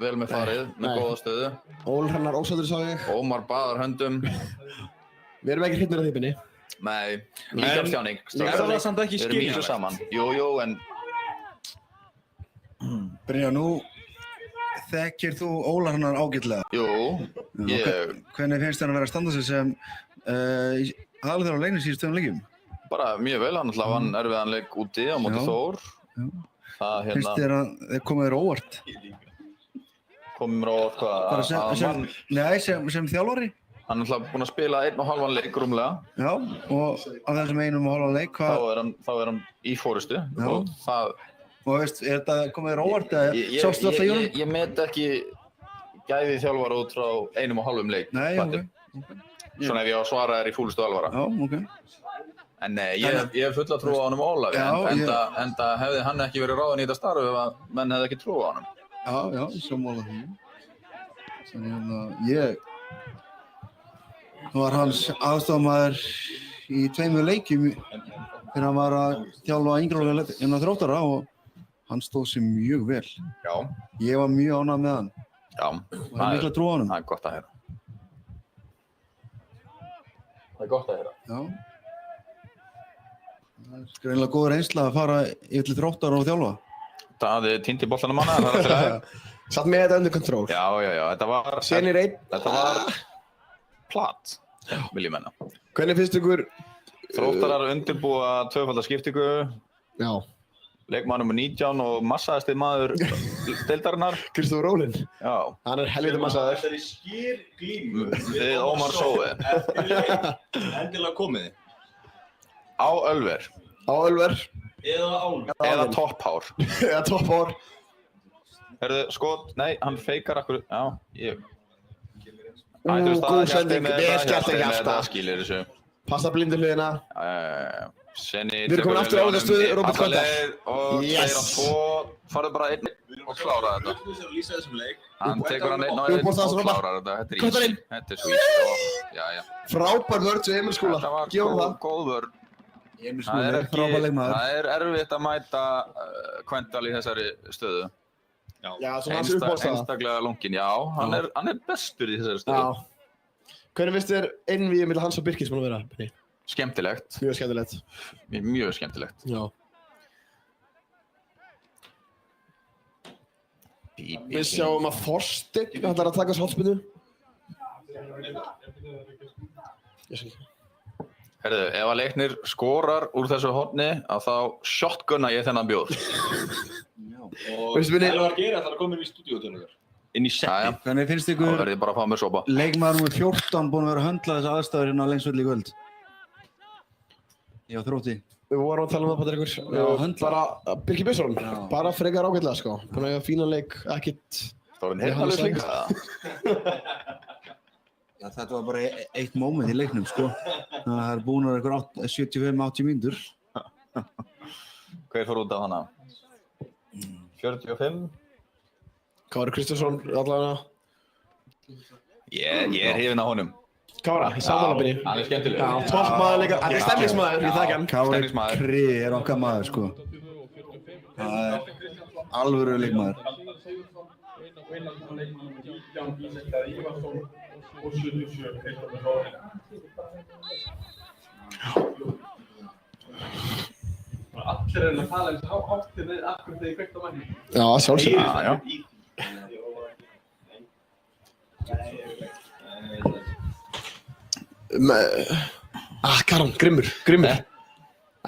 vel með farið, með góða stöðu. Ól hennar ósættur sá ég. Ómar baðar höndum. Við erum ekki hrifnir af því, Binni. Nei, líkamstjáning. Er það samt ekki skiljanlegt? Við erum í þessu saman. Jú, en... Brynjar, nú þekkir þú Óla hennar ágætlega. Jú, Hvernig finnst þér að vera að standa sig sem aðalþjálfari leiknis í stöðum leikjum? Bara mjög vel, hann alltaf vann erfiðan leik úti á móti Þór. Finnst þér að þeir komið þér óvart? Komið mér óvart hvað? Nei, sem þjálfari? Hann er alltaf búinn að spila 1,5 leik rúmlega. Já, og af þessum 1,5 leik, hvað? Þá er hann í fórustu. Og veist, er þetta komið þér óvart eða sástu alltaf í honum? Ég met ekki gæði þjálfara út frá 1,5 leik. Nei, ok. Svona ef ég á að svara þér í fúlustu alvara. Já, ok. En nei, ég hef fulla trú á honum Ólafi, enda hefði hann ekki verið ráðinn í þetta starf ef að menn hefði ekki trú á honum. Já, sammála því. Þannig var hans aðstofamaður í 2 leikjum þegar hann var að þjálfa yngri innan Þróttara og hann stóð sig mjög vel. Já. Ég var mjög ánægður með hann. Já. Það er mikla trú á honum. Það er gott að heyra. Það er gott að heyra. Já. Það er greinilega góð reynsla að fara yfir til Þróttara og þjálfa. Daði týndi boltanum manna, það er alltaf leið. Satt með þetta undir kontról. Já, þetta var... Senir einn. Þetta var... Platt, vil ég menna. Hvernig finnst ykkur... Þróttarar undirbúa 2-falda skiptingu. Já. Leikmaður nr. 19 og massaðasti maður deildarinnar. Kristofur Rólin. Já. Hann er helviti massaður. Þetta er í skýrglímu. Við Ómar Sói. Endilega komiði. Á Ölver. Á Ölver. Eða topphár. Eða topphár. Hörðu, skot, nei, hann feikar akkur, já, ég... Góð sending, vel gert ekki alltaf. Það skilir þessu. Passa blindu hliðina. Senni Við erum komin aftur á þetta stöðu, Róbert Kvendal. Og 2-2, farðu bara 1 og klára þetta. Lýsa þessum leik. Hann tekur hann 1 á 1 og klárar þetta. Þetta er Kvendal easy. inn. Þetta er svo easy. Já. Frábær vörð til Emil Skúla. Þetta var Gefum það. góð vörn. Emil Það Skúli, frábær leikmaður. það er erfitt að mæta Kvendal í þessari stöðu. Já, svona hans uppbóðstaða. Einstaklega lungin, já. Hann er bestur í þessari stöðu. Já. Hvernig finnst þér einvíið milli hans og Birkis búin að vera, Benni? Skemmtilegt. Mjög skemmtilegt. Mjög skemmtilegt. Já. Við sjáum að Þorsteinn ætlar að taka þessu hotspinnu. Herðu, ef að Leiknir skorar úr þessu horni, að þá shotgunna ég þennan bjóð. Veistu, Benni? Það var að gera það að koma inn í stúdíótöluður. Inn í setti. Hvernig finnst Þá ykkur verði ég bara að fá mér sopa. leikmaður nr. 14 búinn að vera að höndla þessa aðstæður hérna á Lengsvelli í kvöld? Já, Þrótti. Við vorum að tala um það, Patrik, Já, höndla. bara Birkir Björnsson, Já. bara frekar ágætlega, sko. Búin að eiga fínan leik, ekkert... Það var einn heyrnalaus líka. Já, þetta var bara eitt moment í leiknum, sko. Það er búin að vera 75-80 mínútur. Hver fór út af hana? 45? Kári Kristjánsson, allavega. Ég er hrifinn af honum. Kára, í samanlapinni. Hann er skemmtilegur. Já, toppmaður líka. Þetta er stemningsmaður, ég þekki hann. Kári Stemningsmaður. Kri er okkar maður, sko. Það er alvöru leikmaður. Allir er að tala eins og háttið með akkur þegar ég kveikt á manni. Já, sjálfsögðu. Já. Karan, grimmur.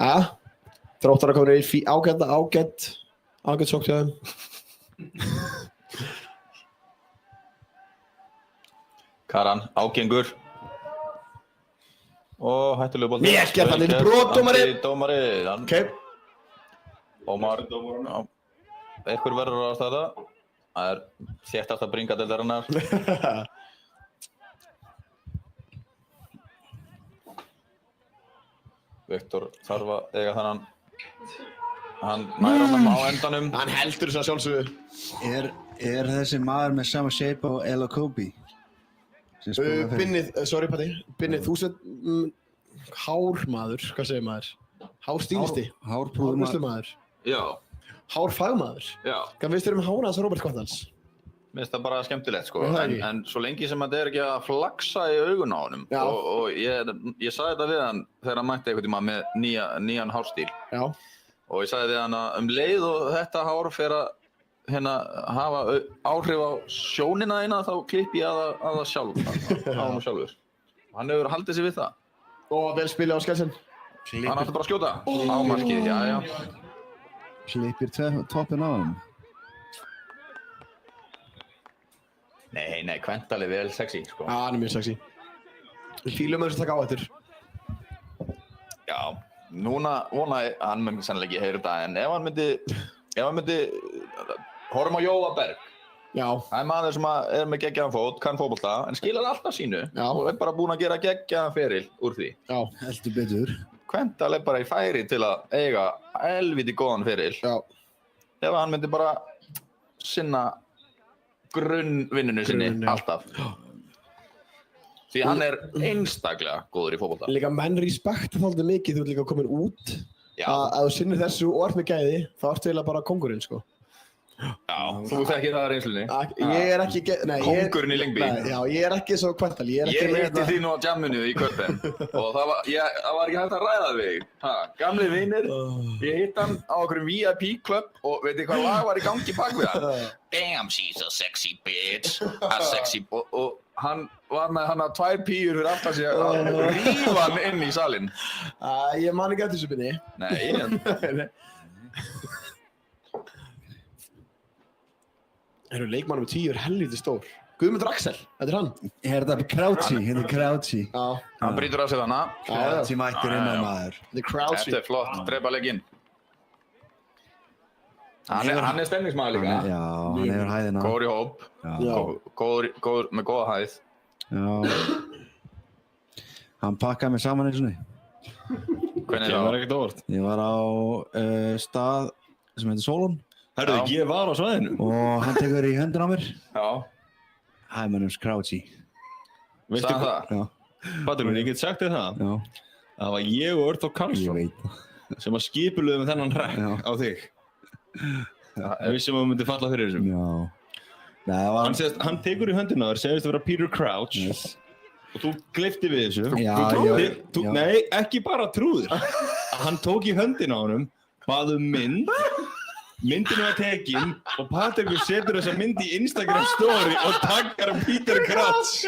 Já. Þróttar að koma í ágætt sókt hjá þeim. Karan, ágengur. Og hættulega bolti. Vel gert, hann er brot, dómari. Dómari. Ok. Ómar. Já. Einhver verður að staða. Það er þéttast að bringa deildarinnar. Viktor þarf að eiga þannan. Hann nær honum á endanum. Hann heldur þess að sjálfsögðu. Er þessi maður með sama shape á Ella Kobe? Binnið, sorry Patti, Binnið, þú sem hármaður, hvað segir maður? Hárstílisti? Hárprúðmaður. Já. Hárfagmaður? Já. Hvað finnst þér um hárið hans Róbert Kvendals? Mér finnst það bara skemmtilegt, sko. Er það ekki? En svo lengi sem þetta er ekki að flagsa í augun á honum. Já. Og ég sagði þetta við hann þegar hann mætti einhvern tíma með nýjan hárstíl. Já. Og ég sagði við hann að leið og þetta hár fer að hafa áhrif á sjónina þína, þá klippi ég að það sjálf, á hann sjálfur. Hann hefur haldið sig við það. Og vel spilið á skellsin. Hann átti bara að skjóta á markið, já. Klippir toppinn á hann. Nei, Kvendal er vel sexy, sko. Já, hann er mjög sexy. Við fílum að þessu taka á eftir. Já, núna vona ég, hann myndi sennilega ekki heyra þetta, en ef hann myndi horfum á Jóa Berg. Já. Það er maður sem er með geggjaðan fót, kann fótbolta, en skilar alltaf sínu. Já. Og er bara búinn að gera geggjaðan feril úr því. Já. Heldur betur. Kvendal er bara í færi til að eiga helviti góðan feril. Já. Ef hann myndi bara sinna grunnvinnunu sinni alltaf. Því hann er einstaklega góður í fótbolta. Líka menn respekta þáttið mikið, þú ert líka komin út. Já. Að þú sinnir þessu og ert með gæði, þá ertu eiginlega bara kóngurinn, sko. Já, þú þekkir það reynslunni. Ég er ekki... Kóngurinn í Lyngby. Já, ég er ekki svo Kvendal. Ég hitti þín á jamminu í Köpen og það var ekki hægt að ræða þig. Gamli vinir, ég hitt hann á okkur VIP club og veit hvað lag var í gangi bak við hann? Damn, she's a sexy bitch. A sexy... Og hann var með hann að 2 píur fyrir aftan sig að rífa hann inn í salinn. Ég man ekki eftir þessu Binni. Nei. Eru leikmannum með 10 helviti stór. Guðmundur Axel, þetta er hann. Er þetta Krautsí? Já. Hann brýtur af sig þarna. Krautsí mættir inn á maður. Þetta er Krautsí. Þetta er flott, drepa leikinn. Hann er stemningsmaður líka. Já, hann hefur hæðina. Góður í hóp. Góður með góða hæð. Já. Hann pakkaði mig saman eins og niður. Hvernig Það var þá? ekkert óvart. Ég var á stað sem heitir Solon Herðu, ég var á svæðinu. og hann tekur í höndin á mér. Já. Hi, my name's Crouchy. Veistu Sagði hvað? það? Já, Patrik, ég get sagt þér það. já, Það var ég og Örþór ég Karlsson veit það. sem að skipuluðum þennan hrekk Já. á þig. Við vissum að þú myndir falla fyrir þessum. Já. Nei, það var... Hann tekur í höndina þér, segist að vera Peter Crouch Yes. og þú gleypti við þessu. Já, já. Nei, ekki bara trúður. Hann tók í höndina á honum, bað mynd, myndin var tekin og Patrikur setur þessa mynd í Instagram story og taggar Peter Crouch.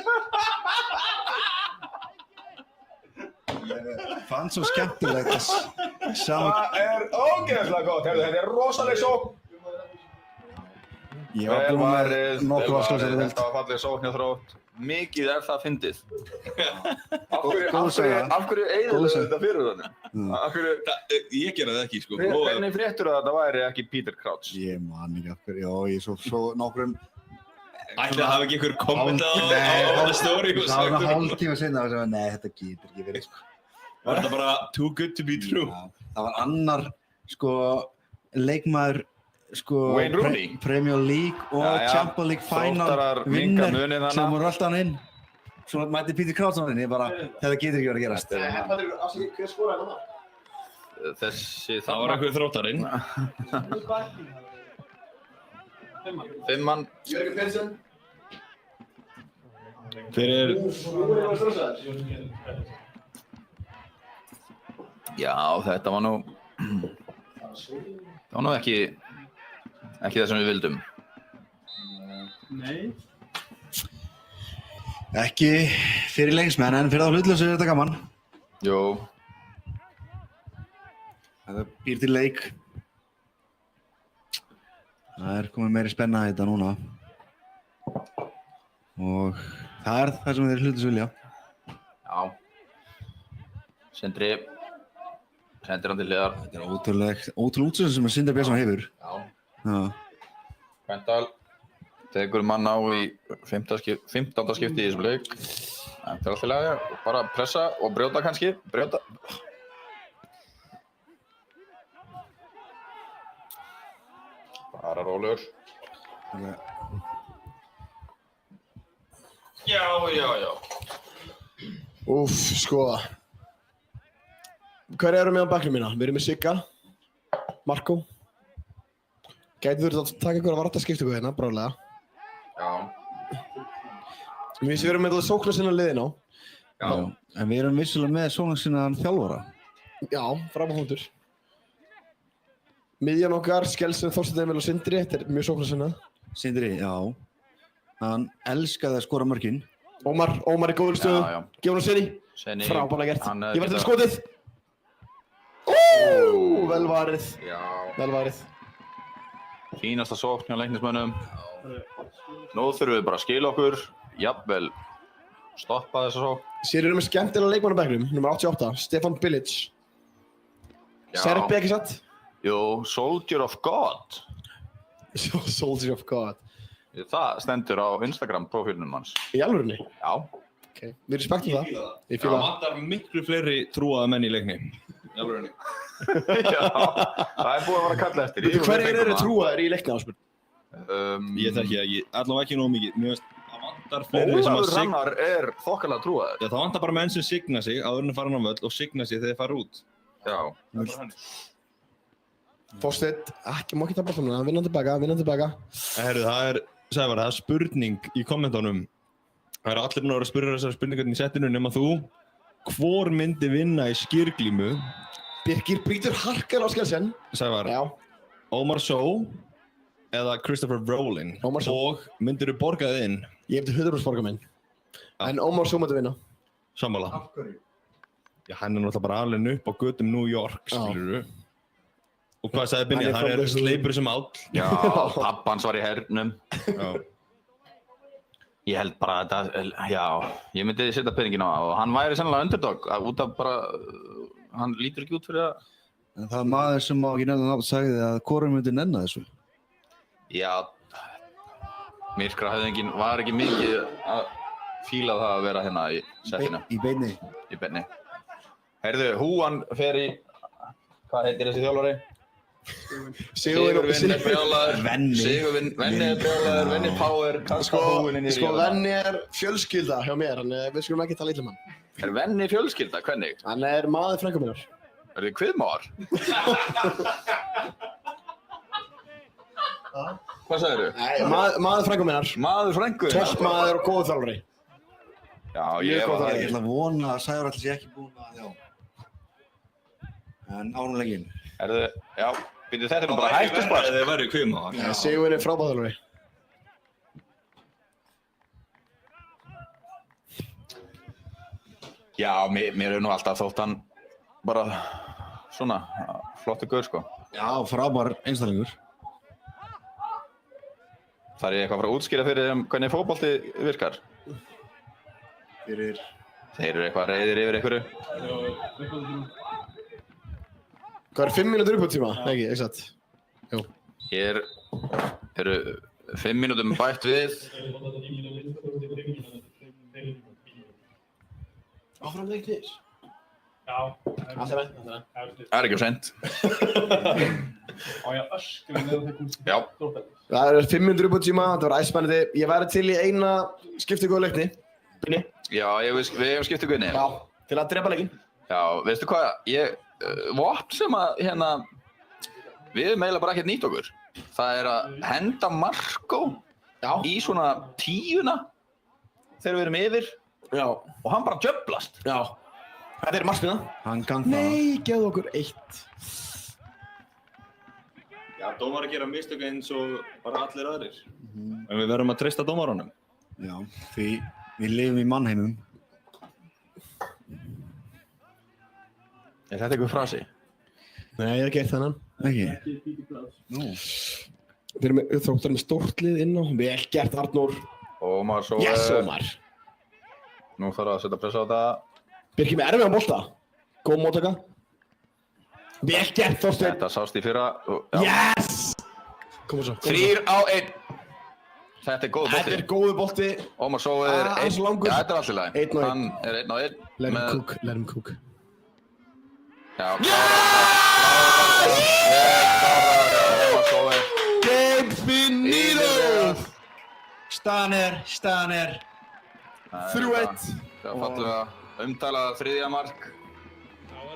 Fann svo skemmtilegt að sama... ógeðslega gott, þetta rosaleg sókn. Ég var búinn með nokkuð afslöðsari vild. Þetta var fallið sókn hjá Þrótt. Mikið það fyndið. Góð saga. Af hverju eyðilegu þetta fyrir þannig? Af hverju... Ég gera það ekki, sko. Hvernig fréttur að þetta væri ekki Peter Crouch? Ég man ekki af hverju, já, ég svo nokkrum... Ætli að hafa ekki einhver kommentað á the story og Það var sagt hálftíma sinna og sem nei, þetta getur ekki verið, sko. Var þetta bara too good to be true? Já, það var annar, sko, leikmaður, sko, Wayne Rooney. Premier League og Champions League Final Þróttarar minnka vinner munið þarna. sem voru alltaf hann inn. Svo mætti Peter Crouch á hann inn, ég bara, þetta getur ekki verið að gerast. Patrik, afsakið, hver skoraði þetta? Þessi Það var einhver þróttarinn. Fimmann. Jörgen Persson. Fyrir... Já, þetta var nú... Það var nú ekki það sem við vildum. Nei. Ekki fyrir lengsmenn, en fyrir þá hlutlausu er þetta gaman. Jú. Það býr til leik. Það er komið meiri spenna í þetta núna. Og það er það sem þeir hlutlausu vilja. Já. Sindri hann til hliðar. Þetta er ótrúlega útsöðun sem Sindri Björnsson hefur. Já. Kvendal tekur mann á í 15. skipti í þessum leik. Það er alltaf lega, bara pressa og brjóta kannski. Brjóta. Bara rólegur. Já. Úff, sko. Hver eru með á baknum mína? Við erum með Sigga, Marko. Gæti þurft að taka ykkur að vartaskiptingu hérna, bráðlega. Já. Við erum með það sóknarsinna liðin á. Já. En við erum vissulega með sóknarsinnaðan þjálfara. Já, framahóndur. Miðjan okkar, Skjelsen, Þorsteinn Emil og Sindri, þetta er mjög sóknarsinnað. Sindri, já. Hann elskaði að skora mörkin. Ómar í góður stöðu. Já. Gefur hann Seni. Seni. Frábærlega gert. Hann, Ég var til geta- skotið. Vel varið. Já. Vel varið. Fínasta sókn hjá leiknismönnum. Nú þurfum við bara að skila okkur. Jafnvel stoppa þessa sókn. Sér erum við skemmtilega leikmann á bekknum, nummer 88, Stefan Bilic. Já. Serbi ekki satt? Jú, Soldier of God. Soldier of God. Það stendur á Instagram profílnum hans. Í alvörunni? Já. Ok, við respektum það. Ég Það fíla það. vantar miklu fleiri trúaða menn í leikni. Jálfurinni. Já, það er búið að vera að kalla eftir. Hverjir eru trúaðir í leikni áspil? Ég þekki það ekki, allavega ekki nógu mikið. Mér finnst það vantar fleiri sem að Ólafur Rannar er þokkalega trúaður. Já, það vantar bara menn sem signa sig áður en að fara inn á völl og signa sig þegar þeir fara út. Já. Þorsteinn, má ekki tapa svona, vinna tilbaka. Herru, það er spurning í kommentunum. Það eru allir nú að spyrja þessar spurningarnir í settinu nema þú. Hvor myndi vinna í skýrglímu? Birgir brýtur harkar á Skjelsen. Sævar, Já. Omar Sow eða Christopher Rowling? Omar Sow. Og myndirðu borga þið inn? Ég hef til 100% borga minn. En Omar Sow myndi vinna. Sammála. Af hverju? Já, hann er náttúrulega bara alveg upp á götum New York, skilurðu. Og hvað sagði Binni? Hann er Hann er framleiðslu- sleipur sem áll. Já, pappans var í hernum. Já. Ég held bara að þetta, já, ég myndi setja peningin á það og hann væri sennilega underdog út af bara, hann lítur ekki út fyrir það. En það er maður sem má ekki nefna nátt sagði að hvorum myndi nenna þessu. Já, myrkrahöfðingin var ekki mikið að fíla það að vera hérna í settinu. Í beinni. Í beinni. Heyrðu, húan fer í, hvað heitir þessi þjálfari? Sigurvin er brjálaður. Venni er brjálaður, Venni Power, kasta húin inn í rífuna. Venni er fjölskylda hjá mér, við skulum ekki tala illa um hann. Er Venni fjölskylda, hvernig? Hann er maður frænku minnar. Er þið kviðmáar? Hvað sagðirðu? Nei, maður frænku minnar. Maður frænku? Toppmaður og góð þjálfari. Já, ég var það. Ég ætla að vona að Sævar allir sé ekki búinn að, já. En ánumlegin. Já, býttu þetta nú bara hættuspark. Það verður kviðmáar. Sigurvin er frábær þjálfari. Já, mér hefur nú alltaf þótt hann bara svona flottur gaur, sko. Já, frábær einstaklingur. Þarf ég eitthvað að fara að útskýra fyrir þeim hvernig fótbolti virkar? Þeir eru eitthvað reiðir yfir einhverju. Hvað er 5 mínútur uppbótartíma? Ekki, exakt. Jú. Hér eru 5 mínútum bætt við. Áfram þeir ekki þér? Já. Alltaf veit. Það er ekki of sent. Á ég að öskra meðan þeir komst í Þróttar? Það eru 5 mínútur uppbótartíma, þetta var æspennandi. Ég væri til í eina skiptingu á leikni. Binni? Já, við hefum skiptingu inni. Já, til að drepa leikinn. Já, veistu hvað, vopn sem að við höfum eiginlega bara ekkert nýtt okkur. Það er að henda Marko í svona 10-una þegar við erum yfir. Já. Og hann bara djöflast. Já. Þetta er markmiða. Hann kann það. Nei, gefðu okkur 1. Já, dómar að gera mistök eins og bara allir aðrir. En við verðum að treysta dómarunum. Já, því við lifum í mannheimum. Er þetta einhver frasi? Nei, ég hef gert þennan. Ekki? Nú. Við erum Þróttar með stórt lið inn á. Vel gert, Arnór. Ómar, svo Yes, Ómar. Nú þarf að setja pressa á þetta. Birkir með erfiðan bolta. Góð móttaka. Vel gert, Þorsteinn. Þetta sást í fyrra. Yes! Koma svo. 3 á 1. Þetta er góð bolti. Þetta er góðu bolti. Ómar, svo er 1. Já, þetta er allt í lagi. 1 á 1. Hann er 1 á 1. Let him cook. Já, klára. Gabe Finito! Staner. 3-1. Það fallum við að umtala þriðja mark.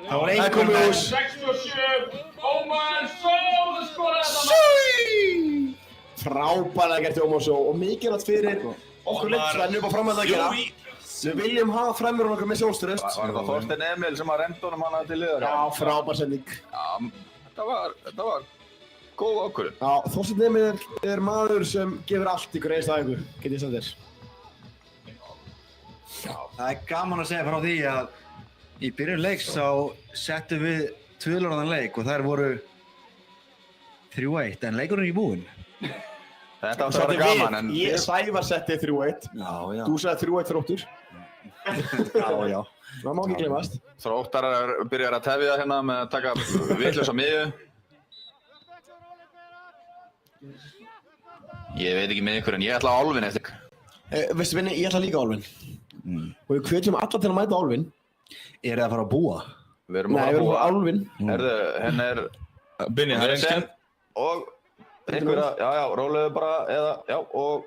Það var 1 komið úr. 67, Ómar Sól skoraði þetta. Frábærlega gert Ómar Sól og mikilvægt fyrir okkur Svenni upp á framhald að gera. Við viljum hafa framherjana okkar með sjálfstraust. Var það Þorsteinn Emil sem að renda honum hana til liðar? Já, frábær sending. Já, þetta var góð ákvörðun. Já, Þorsteinn Emil er maður sem gefur allt í hverju einstu æfingu, get ég sagt þér. Það er gaman að segja frá því að í byrjun leiks þá settum við tvöðlurðan leik og þær voru 3-1 en leikurinn er í búinn. Þetta átti að vera gaman en... Sævar setti 3-1. Já. Þú sagði 3-1 Þróttur. Já. Það má ekki gleymast. Þróttarar byrjar að tefja hérna með að taka vitlausa miðju. Ég veit ekki með ykkur en ég ætla á Álfinn eftir. Veistu Vinni, ég ætla líka á Álfinn. Og við hvetjum alla til að mæta Álfinn. Er það að fara að búa? Við erum Nei, við erum á Álfinn. Herðu, henn er... Binni, það er skemmt. Og... einhverja, já, róleðu bara, eða, já, og...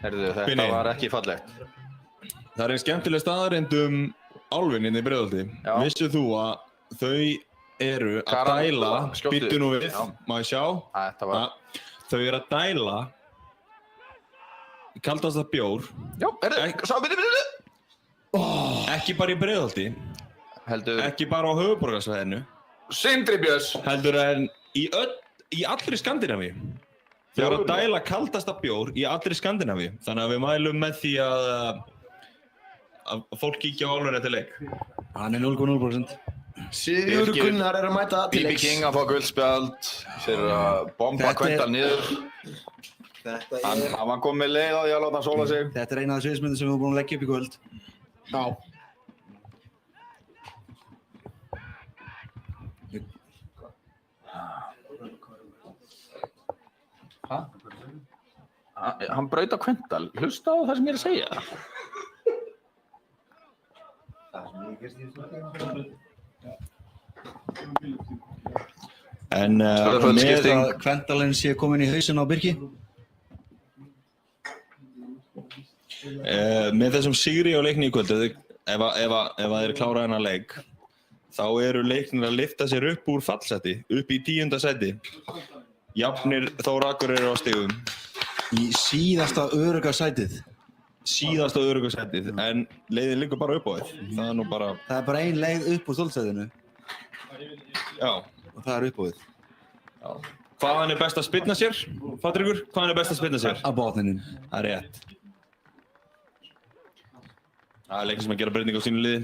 Herðu, þetta var ekki fallegt. Það er einn skemmtileg staðarind Álfinn inn í Breiðholti. Vissir þú að þau eru að dæla, býttu nú við, má ég sjá? Þau eru að dæla kaldasta bjór. Já, byrju! Ekki bara í Breiðholti, ekki bara á höfuðborgarsvæðinu. Sindri Björns! Heldur en í allri Skandinavíu. Þau eru að dæla kaldasta bjór í allri Skandinavíu. Þannig að við mælum með því að fólk kíkja á Álfinn eftir leik. Hann er 0,0%. Sigurður Gunnar er að mæta til leiks. BB King að fá guldspjald fyrir að bomba Kvendal niður. Hann var komið leið á því að láta hann sóla sig. Þetta er eina af sviðsmyndum sem við erum búin að leggja upp í kvöld. Já. Hann braut á Kvendal. Hlusta á það sem ég er að segja. En með að Kvendalinn sé komin í hausinn á Birki? Með þessum sigri á leikni í kvöld, ef þeir klára þennan leik, þá eru leiknir að lyfta sér upp úr fallseti, upp í 10. sæti. Jafnir Þór Akureyri á stigum. Í síðasta örugga sætið? Síðasta örugga sætið, en leiðin liggur bara upp á þið. Það er nú bara... Það er bara ein leið upp úr stóldsætinu? Já. Og það er upp á þið? Já. Hvaðan er best að spyrna sér, Patrekur? Hvaðan er best að spyrna sér? Á botninum. Það er rétt. Það er leikir sem að gera breyting á sínu liði.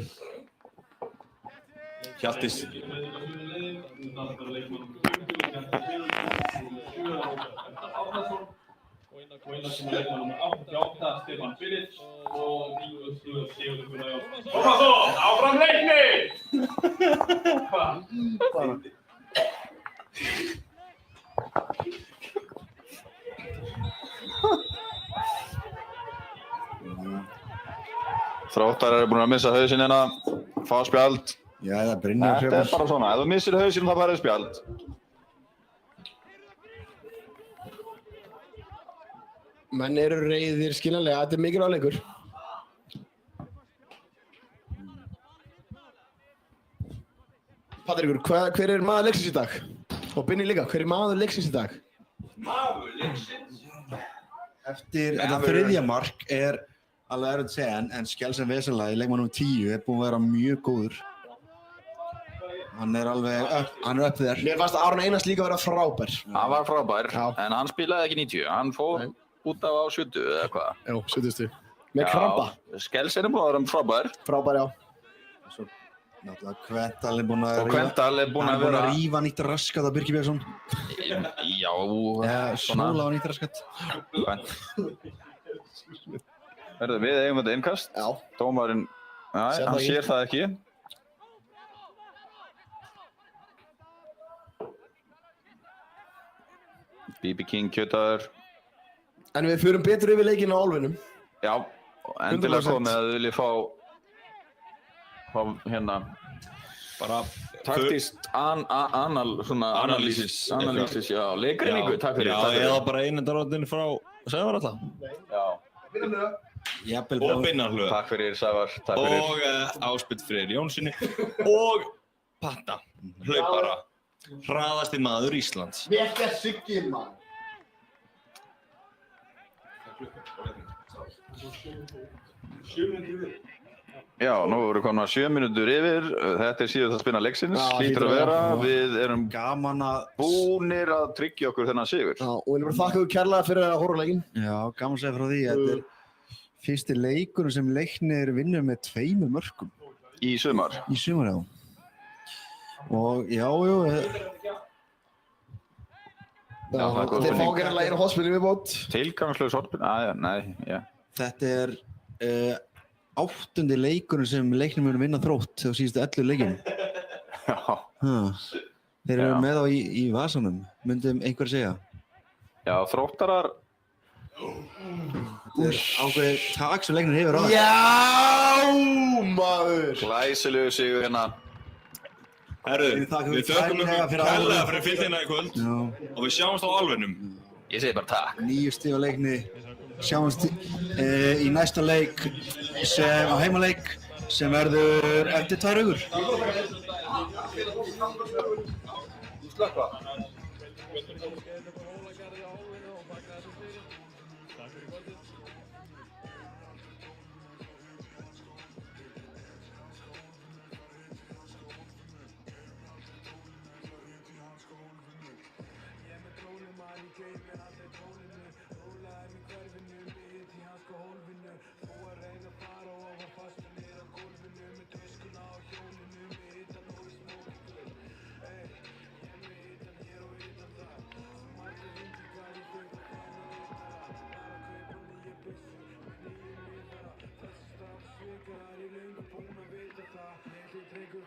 Hjaltis. Og inn sem leikmann nummer 88, Stefán Bilic og Sigurður Gunnar Jónsson. Tómasson, áfram leikni! Hvað? Þróttar eru búin að missa hausinn hérna, fá spjald. Já, það Brynjar Þetta er bara svona, ef þú missir hausinn þá færðu spjald. Menn eru reiðir skiljanlega, þetta er mikilvægur leikur. Patrekur, hver er maður leiksins í dag? Og Binni líka, hver er maður leiksins í dag? Maður leiksins? Eftir þetta þriðja mark er alveg erfitt að segja, en Skjelsen Vesenlega í leikmann nummer 10 er búinn að vera mjög góður. Hann er upp þér. Mér fannst Aron Einars líka vera frábær. Hann var frábær, en hann spilaði ekki 90, hann fór út af á 70 eða hvað? Jú, 70. Með krampa. Skjelsen er búinn að vera frábær. Frábær, já. Svo náttúrulega Kvendal er búinn að Og Kvendal er búinn að vera... Hann er búinn að rífa nýtt raskat af Birki Björnsson. Já, Snúla á nýtt raskat. Herðu, við eigum þetta innkast. Já. Dómarinn, hann sér það ekki. BB King kjötaður. En við förum betur yfir leikinn á álfinum. Já, endilega komið að þið viljið fá hérna bara taktískt analýsis, já, leikreiningu, takk fyrir. Já, eða bara einendaróttin frá Sævar alltaf. Já. Og Binnarhlöð. Takk fyrir Sævar, takk fyrir. Og Ásbjörn Freyr Jónssoni og Patta, hlaupara, hraðasti maður Íslands. Vekka Siggi, maður. Já, nú erum við komin að 7 mínútur yfir. Þetta er síðast að spinna leiksins, hlýtur að vera. Við erum búnir að tryggja okkur þennan sigur. Já, og ég vil þakka ykkur kærlega fyrir að horfa á leikinn. Já, gaman að segja frá því. Þetta er fyrsti leikurinn sem Leiknir vinnur með 2 mörkum. Í sumar? Í sumar, já. Og já. Þeir fá gerðanlega einu hotspinni viðbót. Tilgangslaus hotspinni? Nei, já. Þetta er 8. leikurinn sem Leiknir mun vinna Þrótt á síðustu 11 leikjum. Já. Þeir eru með á í vasanum, myndum einhver segja. Já, Þróttarar. Þetta er ákveðið tak sem Leiknir hefur á. Já, maður! Glæsilegu sigur hérna. Herru, við þökkum ykkur kærlega fyrir fylgdina í kvöld og við sjáumst á álfinum. Ég segi bara takk. 9 stig á Leikni. Sjáumst í næsta leik á heimaleik sem verður eftir 2 vikur.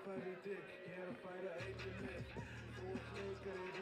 Færri digg, ég er að færa eitt með. Þú ert leikari,